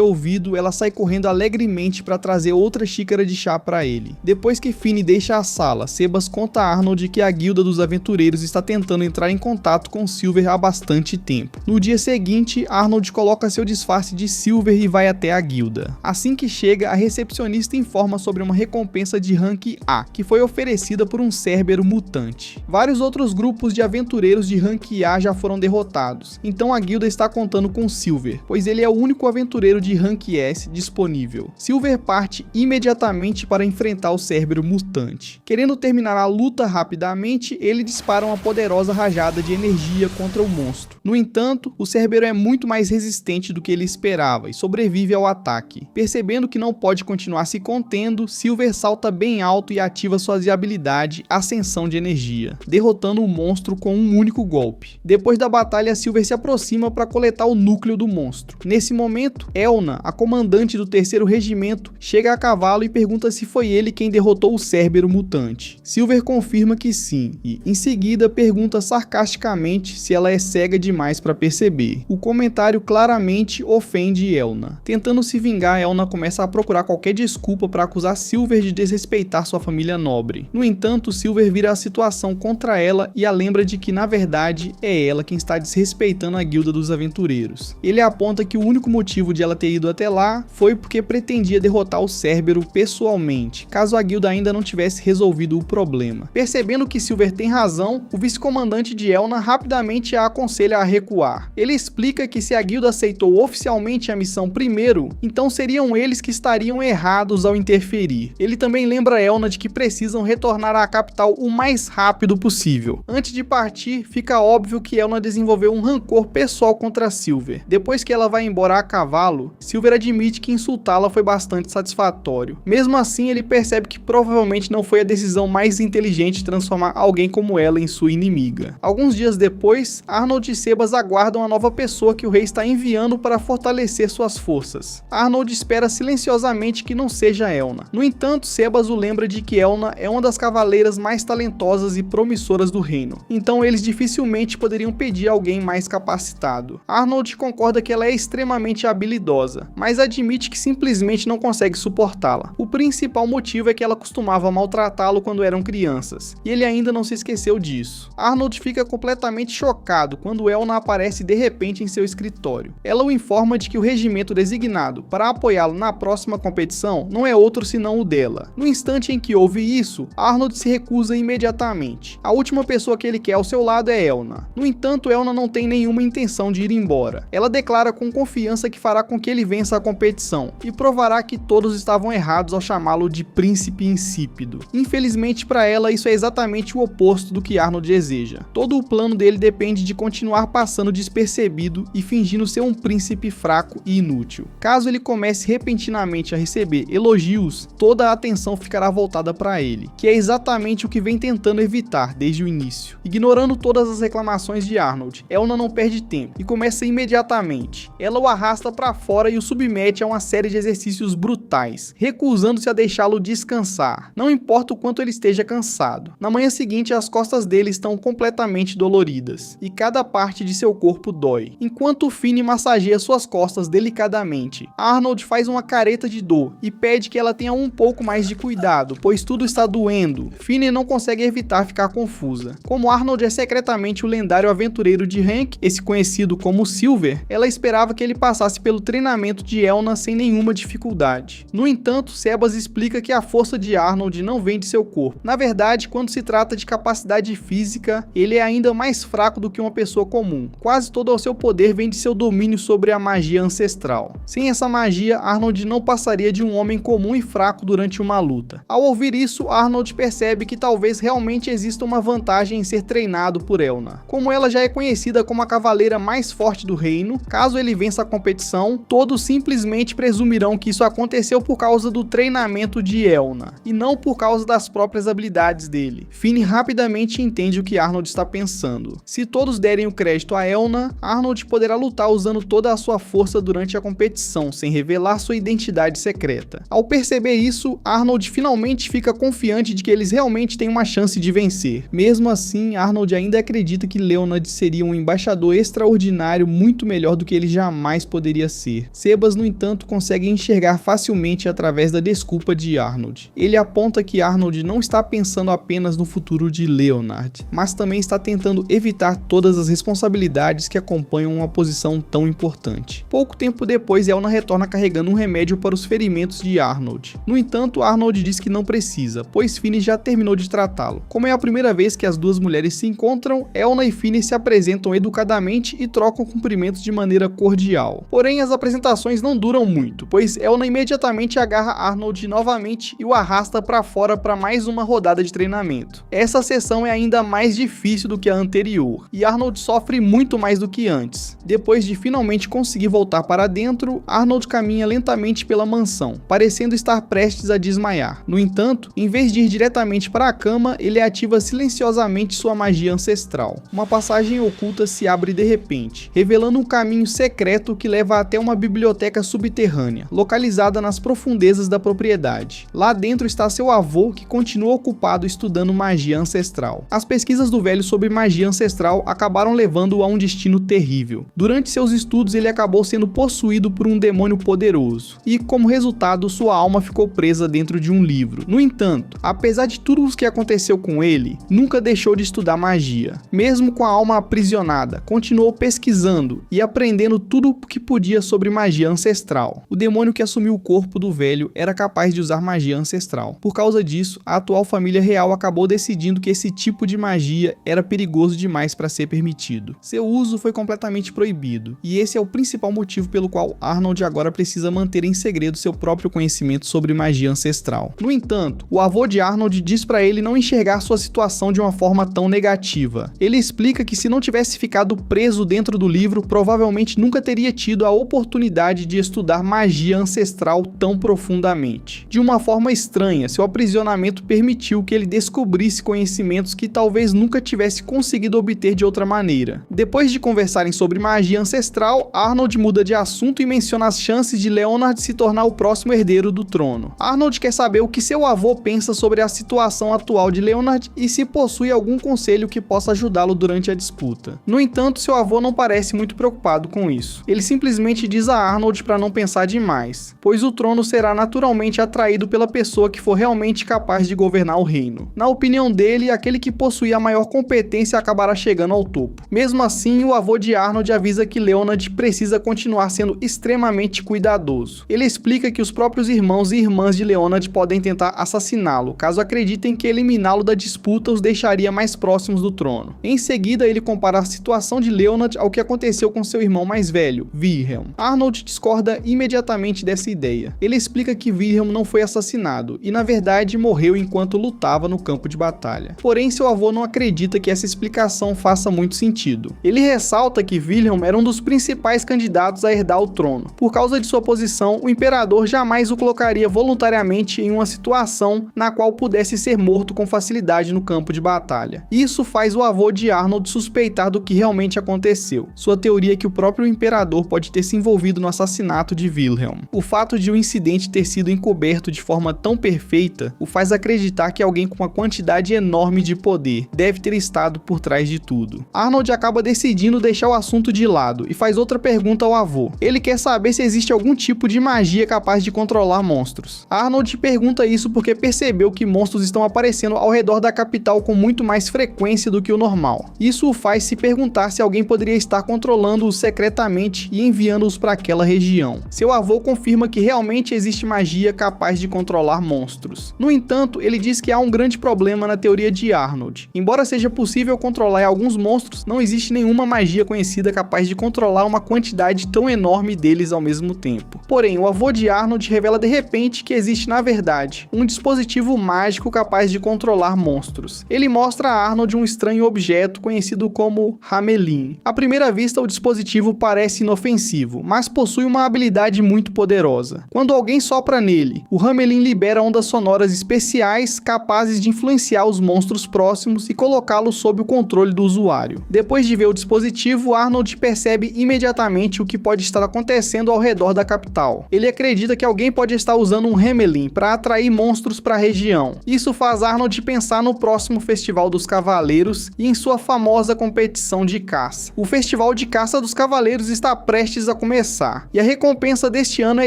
ouvido, ela sai correndo alegremente para trazer outra xícara de chá para ele. Depois que Finn deixa a sala, Sebas conta a Arnold que a Guilda dos Aventureiros está tentando entrar em contato com Silver há bastante tempo. No dia seguinte, Arnold coloca seu disfarce de Silver e vai até a guilda. Assim que chega, a recepcionista informa sobre uma recompensa de rank A, que foi oferecida por um Cérbero mutante. Vários outros grupos de aventureiros de rank A já foram derrotados, então a guilda está contando com Silver, pois ele é o único aventureiro de rank S disponível. Silver parte imediatamente para enfrentar o Cérbero mutante. Querendo terminar a luta rapidamente, ele dispara uma poderosa rajada de energia contra o monstro. No entanto, o Cérbero é muito mais resistente do que ele esperava e sobrevive ao ataque. Percebendo que não pode continuar se contendo, Silver salta bem alto e ativa sua habilidade Ascensão de Energia, derrotando o monstro com um único golpe. Depois da batalha, Silver se aproxima para coletar o núcleo do monstro. Nesse momento, Elna, a comandante do 3º regimento, chega a cavalo e pergunta se foi ele quem derrotou o Cérbero mutante. Silver confirma que sim, e em seguida pergunta sarcasticamente se ela é cega demais para perceber. O comentário claramente ofende Elna. Tentando se vingar, Elna começa a procurar qualquer desculpa para acusar Silver de desrespeitar sua família nobre. No entanto, Silver vira a situação contra ela e a lembra de que na verdade é ela quem está desrespeitando a Guilda dos Aventureiros. Ele aponta que o único motivo de ela ter ido até lá foi porque pretendia derrotar o Cérbero pessoalmente, caso a guilda ainda não tivesse resolvido o problema. Percebendo que Silver tem razão, o vice-comandante de Elna rapidamente a aconselha a recuar. Ele explica que se a guilda aceitou oficialmente a missão primeiro, então seriam eles que estariam errados ao interferir. Ele também lembra Elna de que precisam retornar à capital o mais rápido possível. Antes de partir, fica óbvio que Elna desenvolveu um rancor pessoal contra Silver. Depois que ela vai embora a cavalo, Silver admite que insultá-la foi bastante satisfatório. Mesmo assim, ele percebe que provavelmente não foi a decisão mais inteligente transformar alguém como ela em sua inimiga. Alguns dias depois, Arnold e Sebas Sebas aguardam a nova pessoa que o rei está enviando para fortalecer suas forças. Arnold espera silenciosamente que não seja Elna. No entanto, Sebas o lembra de que Elna é uma das cavaleiras mais talentosas e promissoras do reino, então eles dificilmente poderiam pedir alguém mais capacitado. Arnold concorda que ela é extremamente habilidosa, mas admite que simplesmente não consegue suportá-la. O principal motivo é que ela costumava maltratá-lo quando eram crianças, e ele ainda não se esqueceu disso. Arnold fica completamente chocado quando Elna aparece de repente em seu escritório. Ela o informa de que o regimento designado para apoiá-lo na próxima competição não é outro senão o dela. No instante em que ouve isso, Arnold se recusa imediatamente. A última pessoa que ele quer ao seu lado é Elna. No entanto, Elna não tem nenhuma intenção de ir embora. Ela declara com confiança que fará com que ele vença a competição e provará que todos estavam errados ao chamá-lo de príncipe insípido. Infelizmente para ela, isso é exatamente o oposto do que Arnold deseja. Todo o plano dele depende de continuar passando despercebido e fingindo ser um príncipe fraco e inútil. Caso ele comece repentinamente a receber elogios, toda a atenção ficará voltada para ele, que é exatamente o que vem tentando evitar desde o início. Ignorando todas as reclamações de Arnold, Elna não perde tempo e começa imediatamente. Ela o arrasta para fora e o submete a uma série de exercícios brutais, recusando-se a deixá-lo descansar, não importa o quanto ele esteja cansado. Na manhã seguinte, as costas dele estão completamente doloridas, e cada parte de seu corpo dói. Enquanto Finn massageia suas costas delicadamente, Arnold faz uma careta de dor e pede que ela tenha um pouco mais de cuidado, pois tudo está doendo. Finn não consegue evitar ficar confusa. Como Arnold é secretamente o lendário aventureiro de Hank, esse conhecido como Silver, ela esperava que ele passasse pelo treinamento de Elna sem nenhuma dificuldade. No entanto, Sebas explica que a força de Arnold não vem de seu corpo. Na verdade, quando se trata de capacidade física, ele é ainda mais fraco do que uma pessoa comum. Quase todo o seu poder vem de seu domínio sobre a magia ancestral. Sem essa magia, Arnold não passaria de um homem comum e fraco durante uma luta. Ao ouvir isso, Arnold percebe que talvez realmente exista uma vantagem em ser treinado por Elna. Como ela já é conhecida como a cavaleira mais forte do reino, caso ele vença a competição, todos simplesmente presumirão que isso aconteceu por causa do treinamento de Elna, e não por causa das próprias habilidades dele. Finn rapidamente entende o que Arnold está pensando. Se todos derem o crédito a Elna, Arnold poderá lutar usando toda a sua força durante a competição, sem revelar sua identidade secreta. Ao perceber isso, Arnold finalmente fica confiante de que eles realmente têm uma chance de vencer. Mesmo assim, Arnold ainda acredita que Leonard seria um embaixador extraordinário muito melhor do que ele jamais poderia ser. Sebas, no entanto, consegue enxergar facilmente através da desculpa de Arnold. Ele aponta que Arnold não está pensando apenas no futuro de Leonard, mas também está tentando evitar todas as responsabilidades que acompanham uma posição tão importante. Pouco tempo depois, Elna retorna carregando um remédio para os ferimentos de Arnold. No entanto, Arnold diz que não precisa, pois Finn já terminou de tratá-lo. Como é a primeira vez que as duas mulheres se encontram, Elna e Finn se apresentam educadamente e trocam cumprimentos de maneira cordial. Porém, as apresentações não duram muito, pois Elna imediatamente agarra Arnold novamente e o arrasta para fora para mais uma rodada de treinamento. Essa sessão é ainda mais difícil do que a anterior, e Arnold sofre muito mais do que antes. Depois de finalmente conseguir voltar para dentro, Arnold caminha lentamente pela mansão, parecendo estar prestes a desmaiar. No entanto, em vez de ir diretamente para a cama, ele ativa silenciosamente sua magia ancestral. Uma passagem oculta se abre de repente, revelando um caminho secreto que leva até uma biblioteca subterrânea, localizada nas profundezas da propriedade. Lá dentro está seu avô, que continua ocupado estudando magia ancestral. As pesquisas do velho sobre magia ancestral acabaram levando-o a um destino terrível. Durante seus estudos, ele acabou sendo possuído por um demônio poderoso, e como resultado, sua alma ficou presa dentro de um livro. No entanto, apesar de tudo o que aconteceu com ele, nunca deixou de estudar magia. Mesmo com a alma aprisionada, continuou pesquisando e aprendendo tudo o que podia sobre magia ancestral. O demônio que assumiu o corpo do velho era capaz de usar magia ancestral. Por causa disso, a atual família real acabou decidindo que esse tipo de magia era perigoso demais para ser permitido. Seu uso foi completamente proibido, e esse é o principal motivo pelo qual Arnold agora precisa manter em segredo seu próprio conhecimento sobre magia ancestral. No entanto, o avô de Arnold diz para ele não enxergar sua situação de uma forma tão negativa. Ele explica que se não tivesse ficado preso dentro do livro, provavelmente nunca teria tido a oportunidade de estudar magia ancestral tão profundamente. De uma forma estranha, seu aprisionamento permitiu que ele descobrisse conhecimentos que talvez nunca tivesse conseguido obter de outra maneira. magia. Depois de conversarem sobre magia ancestral, Arnold muda de assunto e menciona as chances de Leonard se tornar o próximo herdeiro do trono. Arnold quer saber o que seu avô pensa sobre a situação atual de Leonard e se possui algum conselho que possa ajudá-lo durante a disputa. No entanto, seu avô não parece muito preocupado com isso. Ele simplesmente diz a Arnold para não pensar demais, pois o trono será naturalmente atraído pela pessoa que for realmente capaz de governar o reino. Na opinião dele, aquele que possuir a maior competência acabará chegando ao topo. Mesmo assim, o avô de Arnold avisa que Leonard precisa continuar sendo extremamente cuidadoso. Ele explica que os próprios irmãos e irmãs de Leonard podem tentar assassiná-lo, caso acreditem que eliminá-lo da disputa os deixaria mais próximos do trono. Em seguida, ele compara a situação de Leonard ao que aconteceu com seu irmão mais velho, Wilhelm. Arnold discorda imediatamente dessa ideia. Ele explica que Wilhelm não foi assassinado e, na verdade, morreu enquanto lutava no campo de batalha. Porém, seu avô não acredita que essa explicação faça muito sentido. Ele ressalta que Wilhelm era um dos principais candidatos a herdar o trono. Por causa de sua posição, o imperador jamais o colocaria voluntariamente em uma situação na qual pudesse ser morto com facilidade no campo de batalha. Isso faz o avô de Arnold suspeitar do que realmente aconteceu. Sua teoria é que o próprio imperador pode ter se envolvido no assassinato de Wilhelm. O fato de o incidente ter sido encoberto de forma tão perfeita o faz acreditar que alguém com uma quantidade enorme de poder deve ter estado por trás de tudo. Arnold acaba decidindo deixar o assunto de lado e faz outra pergunta ao avô. Ele quer saber se existe algum tipo de magia capaz de controlar monstros. Arnold pergunta isso porque percebeu que monstros estão aparecendo ao redor da capital com muito mais frequência do que o normal. Isso o faz se perguntar se alguém poderia estar controlando-os secretamente e enviando-os para aquela região. Seu avô confirma que realmente existe magia capaz de controlar monstros. No entanto, ele diz que há um grande problema na teoria de Arnold. Embora seja possível controlar alguns monstros, não existe nenhuma magia conhecida capaz de controlar uma quantidade tão enorme deles ao mesmo tempo. Porém, o avô de Arnold revela de repente que existe, na verdade, um dispositivo mágico capaz de controlar monstros. Ele mostra a Arnold um estranho objeto conhecido como Hamelin. À primeira vista, o dispositivo parece inofensivo, mas possui uma habilidade muito poderosa. Quando alguém sopra nele, o Hamelin libera ondas sonoras especiais capazes de influenciar os monstros próximos e colocá-los sob o controle do usuário. Depois de ver o dispositivo, Arnold percebe imediatamente o que pode estar acontecendo ao redor da capital. Ele acredita que alguém pode estar usando um Hamelin para atrair monstros para a região. Isso faz Arnold pensar no próximo Festival dos Cavaleiros e em sua famosa competição de caça. O Festival de Caça dos Cavaleiros está prestes a começar, e a recompensa deste ano é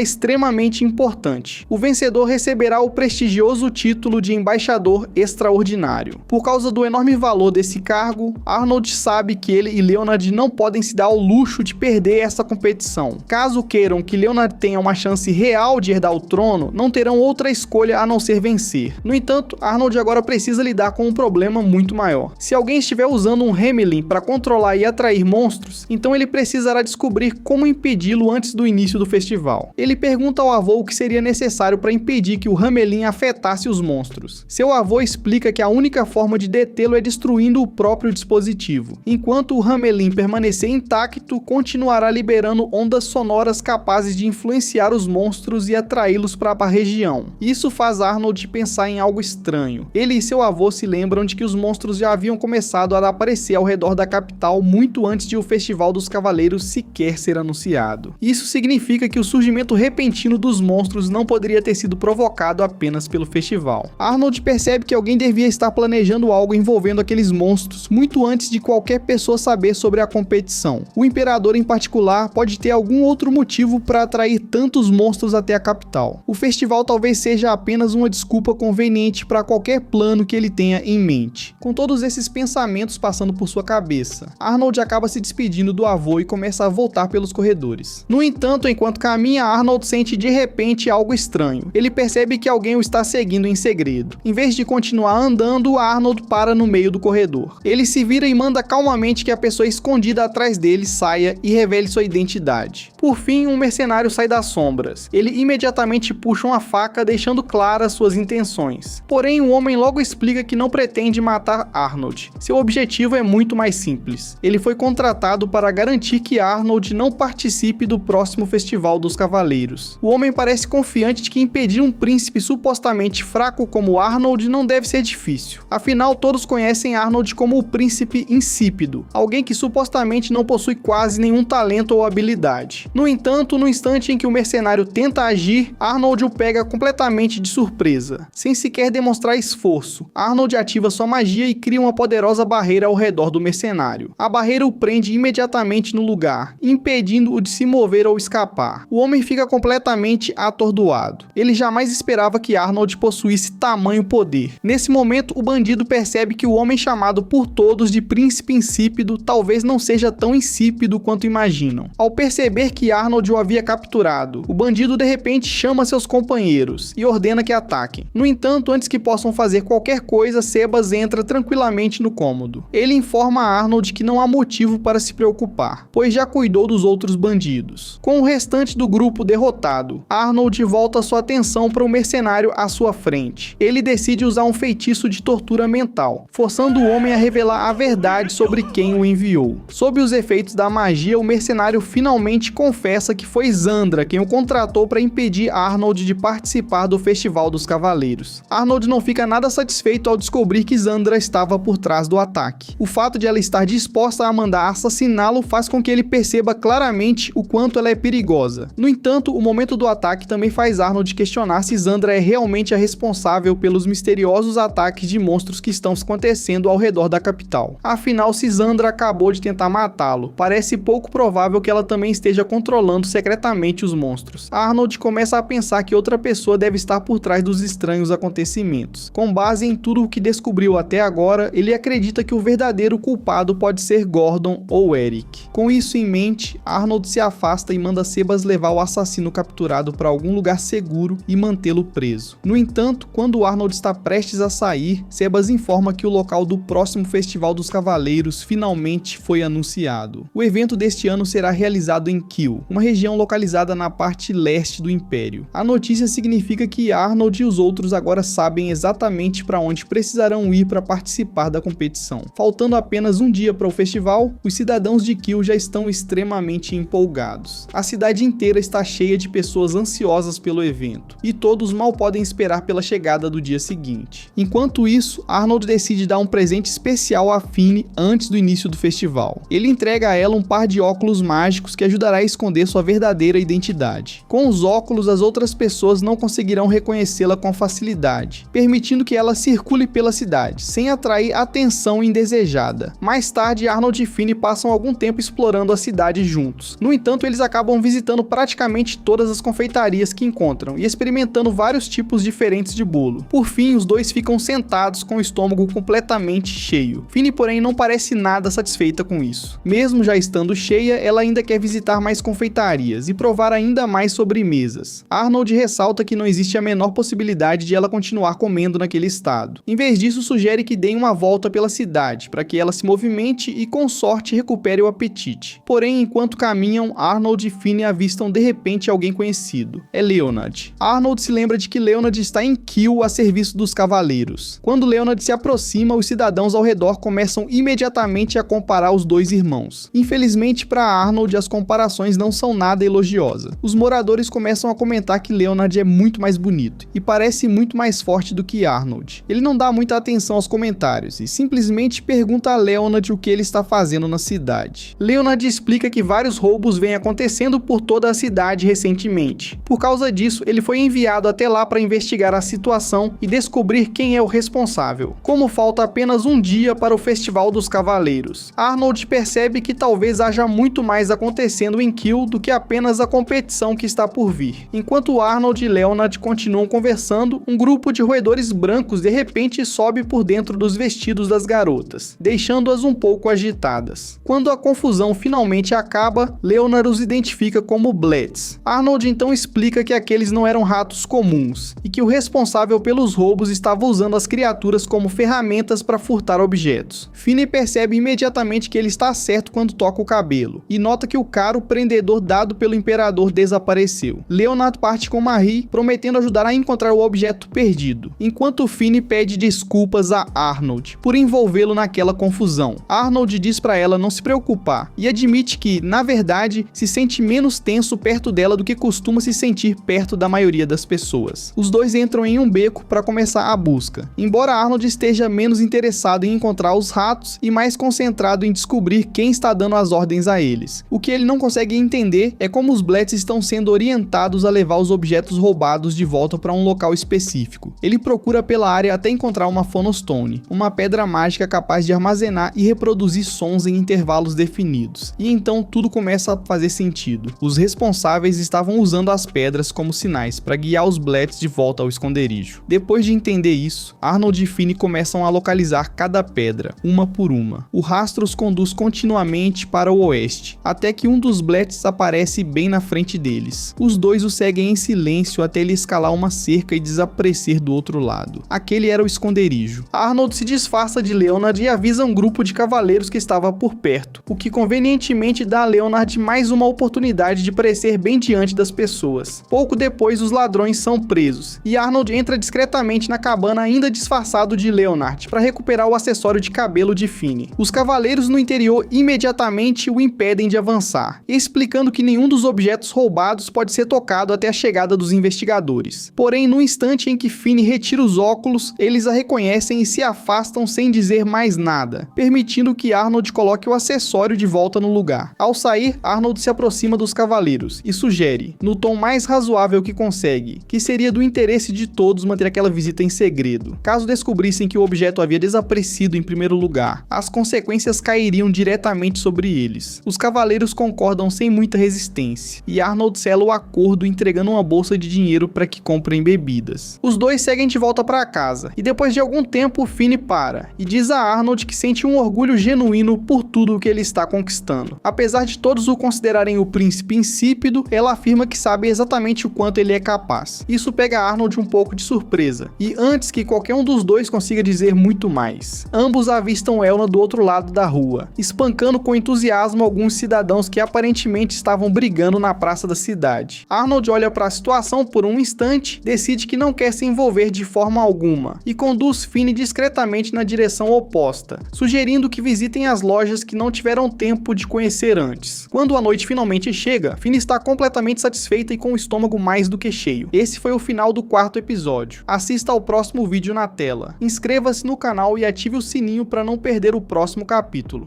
extremamente importante. O vencedor receberá o prestigioso título de Embaixador Extraordinário. Por causa do enorme valor desse cargo, Arnold sabe que ele e Leonard não podem se dar ao luxo de perder essa competição. Caso queiram que Leonard tenha uma chance real de herdar o trono, não terão outra escolha a não ser vencer. No entanto, Arnold agora precisa lidar com um problema muito maior. Se alguém estiver usando um Hamelin para controlar e atrair monstros, então ele precisará descobrir como impedi-lo antes do início do festival. Ele pergunta ao avô o que seria necessário para impedir que o Hamelin afetasse os monstros. Seu avô explica que a única forma de detê-lo é destruindo o próprio dispositivo. Enquanto o Hamelin permanecer intacto, continuará liberando ondas sonoras capazes de influenciar os monstros e atraí-los para a região. Isso faz Arnold pensar em algo estranho. Ele e seu avô se lembram de que os monstros já haviam começado a aparecer ao redor da capital muito antes de o Festival dos Cavaleiros sequer ser anunciado. Isso significa que o surgimento repentino dos monstros não poderia ter sido provocado apenas pelo festival. Arnold percebe que alguém devia estar planejando algo envolvendo aqueles monstros muito antes de qualquer pessoa saber sobre a competição. O imperador em particular pode ter algum outro motivo para atrair tantos monstros até a capital. O festival talvez seja apenas uma desculpa conveniente para qualquer plano que ele tenha em mente. Com todos esses pensamentos passando por sua cabeça, Arnold acaba se despedindo do avô e começa a voltar pelos corredores. No entanto, enquanto caminha, Arnold sente de repente algo estranho. Ele percebe que alguém o está seguindo em segredo. Em vez de continuar andando, Arnold para no meio do corredor. Ele se vira e manda calmamente que a pessoa escondida atrás dele saia e revele sua identidade. Por fim, um mercenário sai das sombras. Ele imediatamente puxa uma faca, deixando claras suas intenções. Porém, o homem logo explica que não pretende matar Arnold. Seu objetivo é muito mais simples. Ele foi contratado para garantir que Arnold não participe do próximo Festival dos Cavaleiros. O homem parece confiante de que impedir um príncipe supostamente fraco como Arnold não deve ser difícil. Afinal, todos conhecem Arnold como o príncipe insípido, alguém que supostamente não possui quase nenhum talento ou habilidade. No entanto, no instante em que o mercenário tenta agir, Arnold o pega completamente de surpresa. Sem sequer demonstrar esforço, Arnold ativa sua magia e cria uma poderosa barreira ao redor do mercenário. A barreira o prende imediatamente no lugar, impedindo-o de se mover ou escapar. O homem fica completamente atordoado. Ele jamais esperava que Arnold possuísse tamanho poder. Nesse momento, o bandido percebe que o homem chamado por todos de príncipe insípido talvez não seja tão insípido quanto imaginam. Ao perceber que Arnold o havia capturado, o bandido de repente chama seus companheiros e ordena que ataquem. No entanto, antes que possam fazer qualquer coisa, Sebas entra tranquilamente no cômodo. Ele informa a Arnold que não há motivo para se preocupar, pois já cuidou dos outros bandidos. Com o restante do grupo derrotado, Arnold volta sua atenção para o mercenário à sua frente. Ele decide usar um feitiço de tortura mental, forçando o homem a revelar a verdade sobre quem o enviou. Sob os efeitos da magia, o mercenário finalmente confessa que foi Zandra quem o contratou para impedir Arnold de participar do Festival dos Cavaleiros. Arnold não fica nada satisfeito ao descobrir que Zandra estava por trás do ataque. O fato de ela estar disposta a mandar assassiná-lo faz com que ele perceba claramente o quanto ela é perigosa. No entanto, o momento do ataque também faz Arnold questionar se Zandra é realmente a responsável pelos misteriosos ataques de monstros que estão acontecendo ao redor da capital. Afinal, se Zandra acabou de tentar matá-lo, parece pouco provável que ela também esteja controlando secretamente os monstros. Arnold começa a pensar que outra pessoa deve estar por trás dos estranhos acontecimentos. Com base em tudo o que descobriu até agora, ele acredita que o verdadeiro culpado pode ser Gordon ou Eric. Com isso em mente, Arnold se afasta e manda Sebas levar o assassino capturado para algum lugar seguro e mantê-lo preso. No entanto, quando Arnold está prestes a sair, Sebas informa que o local do próximo Festival dos Cavaleiros finalmente foi anunciado. O evento deste ano será realizado em Kiel, uma região localizada na parte leste do Império. A notícia significa que Arnold e os outros agora sabem exatamente para onde precisarão ir para participar da competição. Faltando apenas um dia para o festival, os cidadãos de Kiel já estão extremamente empolgados. A cidade inteira está cheia de pessoas ansiosas pelo evento, e todos mal podem esperar pela chegada do dia seguinte. Enquanto isso, Arnold decide dar um presente especial a Fini antes do início do festival. Ele entrega a ela um par de óculos mágicos que ajudará a esconder sua verdadeira identidade. Com os óculos, as outras pessoas não conseguirão reconhecê-la com facilidade, permitindo que ela circule pela cidade, sem atrair atenção indesejada. Mais tarde, Arnold e Fini passam algum tempo explorando a cidade juntos. No entanto, eles acabam visitando praticamente todas as confeitarias que encontram e experimentando vários tipos diferentes de bolo. Por fim, os dois ficam sentados com o estômago completamente cheio. Fini, porém, não parece nada satisfeita com isso. Mesmo já estando cheia, ela ainda quer visitar mais confeitarias e provar ainda mais sobremesas. Arnold ressalta que não existe a menor possibilidade de ela continuar comendo naquele estado. Em vez disso, sugere que deem uma volta pela cidade, para que ela se movimente e com sorte recupere o apetite. Porém, enquanto caminham, Arnold e Fini avistam de repente alguém conhecido. É Leonard. Arnold se lembra de que Leonard está em Kiel a serviço dos cavaleiros. Quando Leonard se aproxima, os cidadãos ao redor começam imediatamente a comparar os dois irmãos. Infelizmente para Arnold, as comparações não são nada elogiosas. Os moradores começam a comentar que Leonard é muito mais bonito e parece muito mais forte do que Arnold. Ele não dá muita atenção aos comentários e simplesmente pergunta a Leonard o que ele está fazendo na cidade. Leonard explica que vários roubos vêm acontecendo por toda a cidade recentemente. Por causa disso, ele foi enviado até lá para investigar a situação e descobrir quem é o responsável. Como falta apenas um dia para o Festival dos Cavaleiros, Arnold percebe que talvez haja muito mais acontecendo em Kiel do que apenas a competição que está por vir. Enquanto Arnold e Leonard continuam conversando, um grupo de roedores brancos de repente sobe por dentro dos vestidos das garotas, deixando-as um pouco agitadas. Quando a confusão finalmente acaba, Leonard os identifica como Blitz. Arnold então explica que aqueles não eram ratos comuns e que o responsável pelos roubos estava usando as criaturas como ferramentas para furtar objetos. Fini percebe imediatamente que ele está certo quando toca o cabelo e nota que o caro prendedor dado pelo imperador investigador desapareceu. Leonard parte com Marie, prometendo ajudar a encontrar o objeto perdido, enquanto Finney pede desculpas a Arnold por envolvê-lo naquela confusão. Arnold diz para ela não se preocupar e admite que, na verdade, se sente menos tenso perto dela do que costuma se sentir perto da maioria das pessoas. Os dois entram em um beco para começar a busca, embora Arnold esteja menos interessado em encontrar os ratos e mais concentrado em descobrir quem está dando as ordens a eles. O que ele não consegue entender é como os Bletts estão sendo orientados a levar os objetos roubados de volta para um local específico. Ele procura pela área até encontrar uma Phonostone, uma pedra mágica capaz de armazenar e reproduzir sons em intervalos definidos. E então tudo começa a fazer sentido. Os responsáveis estavam usando as pedras como sinais para guiar os Bletts de volta ao esconderijo. Depois de entender isso, Arnold e Finney começam a localizar cada pedra, uma por uma. O rastro os conduz continuamente para o oeste, até que um dos Bletts aparece bem na frente deles. Os dois o seguem em silêncio até ele escalar uma cerca e desaparecer do outro lado. Aquele era o esconderijo. Arnold se disfarça de Leonard e avisa um grupo de cavaleiros que estava por perto, o que convenientemente dá a Leonard mais uma oportunidade de parecer bem diante das pessoas. Pouco depois, os ladrões são presos, e Arnold entra discretamente na cabana ainda disfarçado de Leonard, para recuperar o acessório de cabelo de Finney. Os cavaleiros no interior imediatamente o impedem de avançar, explicando que nenhum dos objetos roubados pode ser tocado até a chegada dos investigadores. Porém, no instante em que Finney retira os óculos, eles a reconhecem e se afastam sem dizer mais nada, permitindo que Arnold coloque o acessório de volta no lugar. Ao sair, Arnold se aproxima dos cavaleiros e sugere, no tom mais razoável que consegue, que seria do interesse de todos manter aquela visita em segredo. Caso descobrissem que o objeto havia desaparecido em primeiro lugar, as consequências cairiam diretamente sobre eles. Os cavaleiros concordam sem muita resistência, e Arnold sela o acordo entregando uma bolsa de dinheiro para que comprem bebidas. Os dois seguem de volta para casa, e depois de algum tempo Finney para, e diz a Arnold que sente um orgulho genuíno por tudo o que ele está conquistando. Apesar de todos o considerarem o príncipe insípido, ela afirma que sabe exatamente o quanto ele é capaz. Isso pega Arnold um pouco de surpresa, e antes que qualquer um dos dois consiga dizer muito mais, ambos avistam Elna do outro lado da rua, espancando com entusiasmo alguns cidadãos que aparentemente estavam brigando na praça da cidade. Arnold olha para a situação por um instante, decide que não quer se envolver de forma alguma, e conduz Finney discretamente na direção oposta, sugerindo que visitem as lojas que não tiveram tempo de conhecer antes. Quando a noite finalmente chega, Finney está completamente satisfeita e com o estômago mais do que cheio. Esse foi o final do quarto episódio. Assista ao próximo vídeo na tela. Inscreva-se no canal e ative o sininho para não perder o próximo capítulo.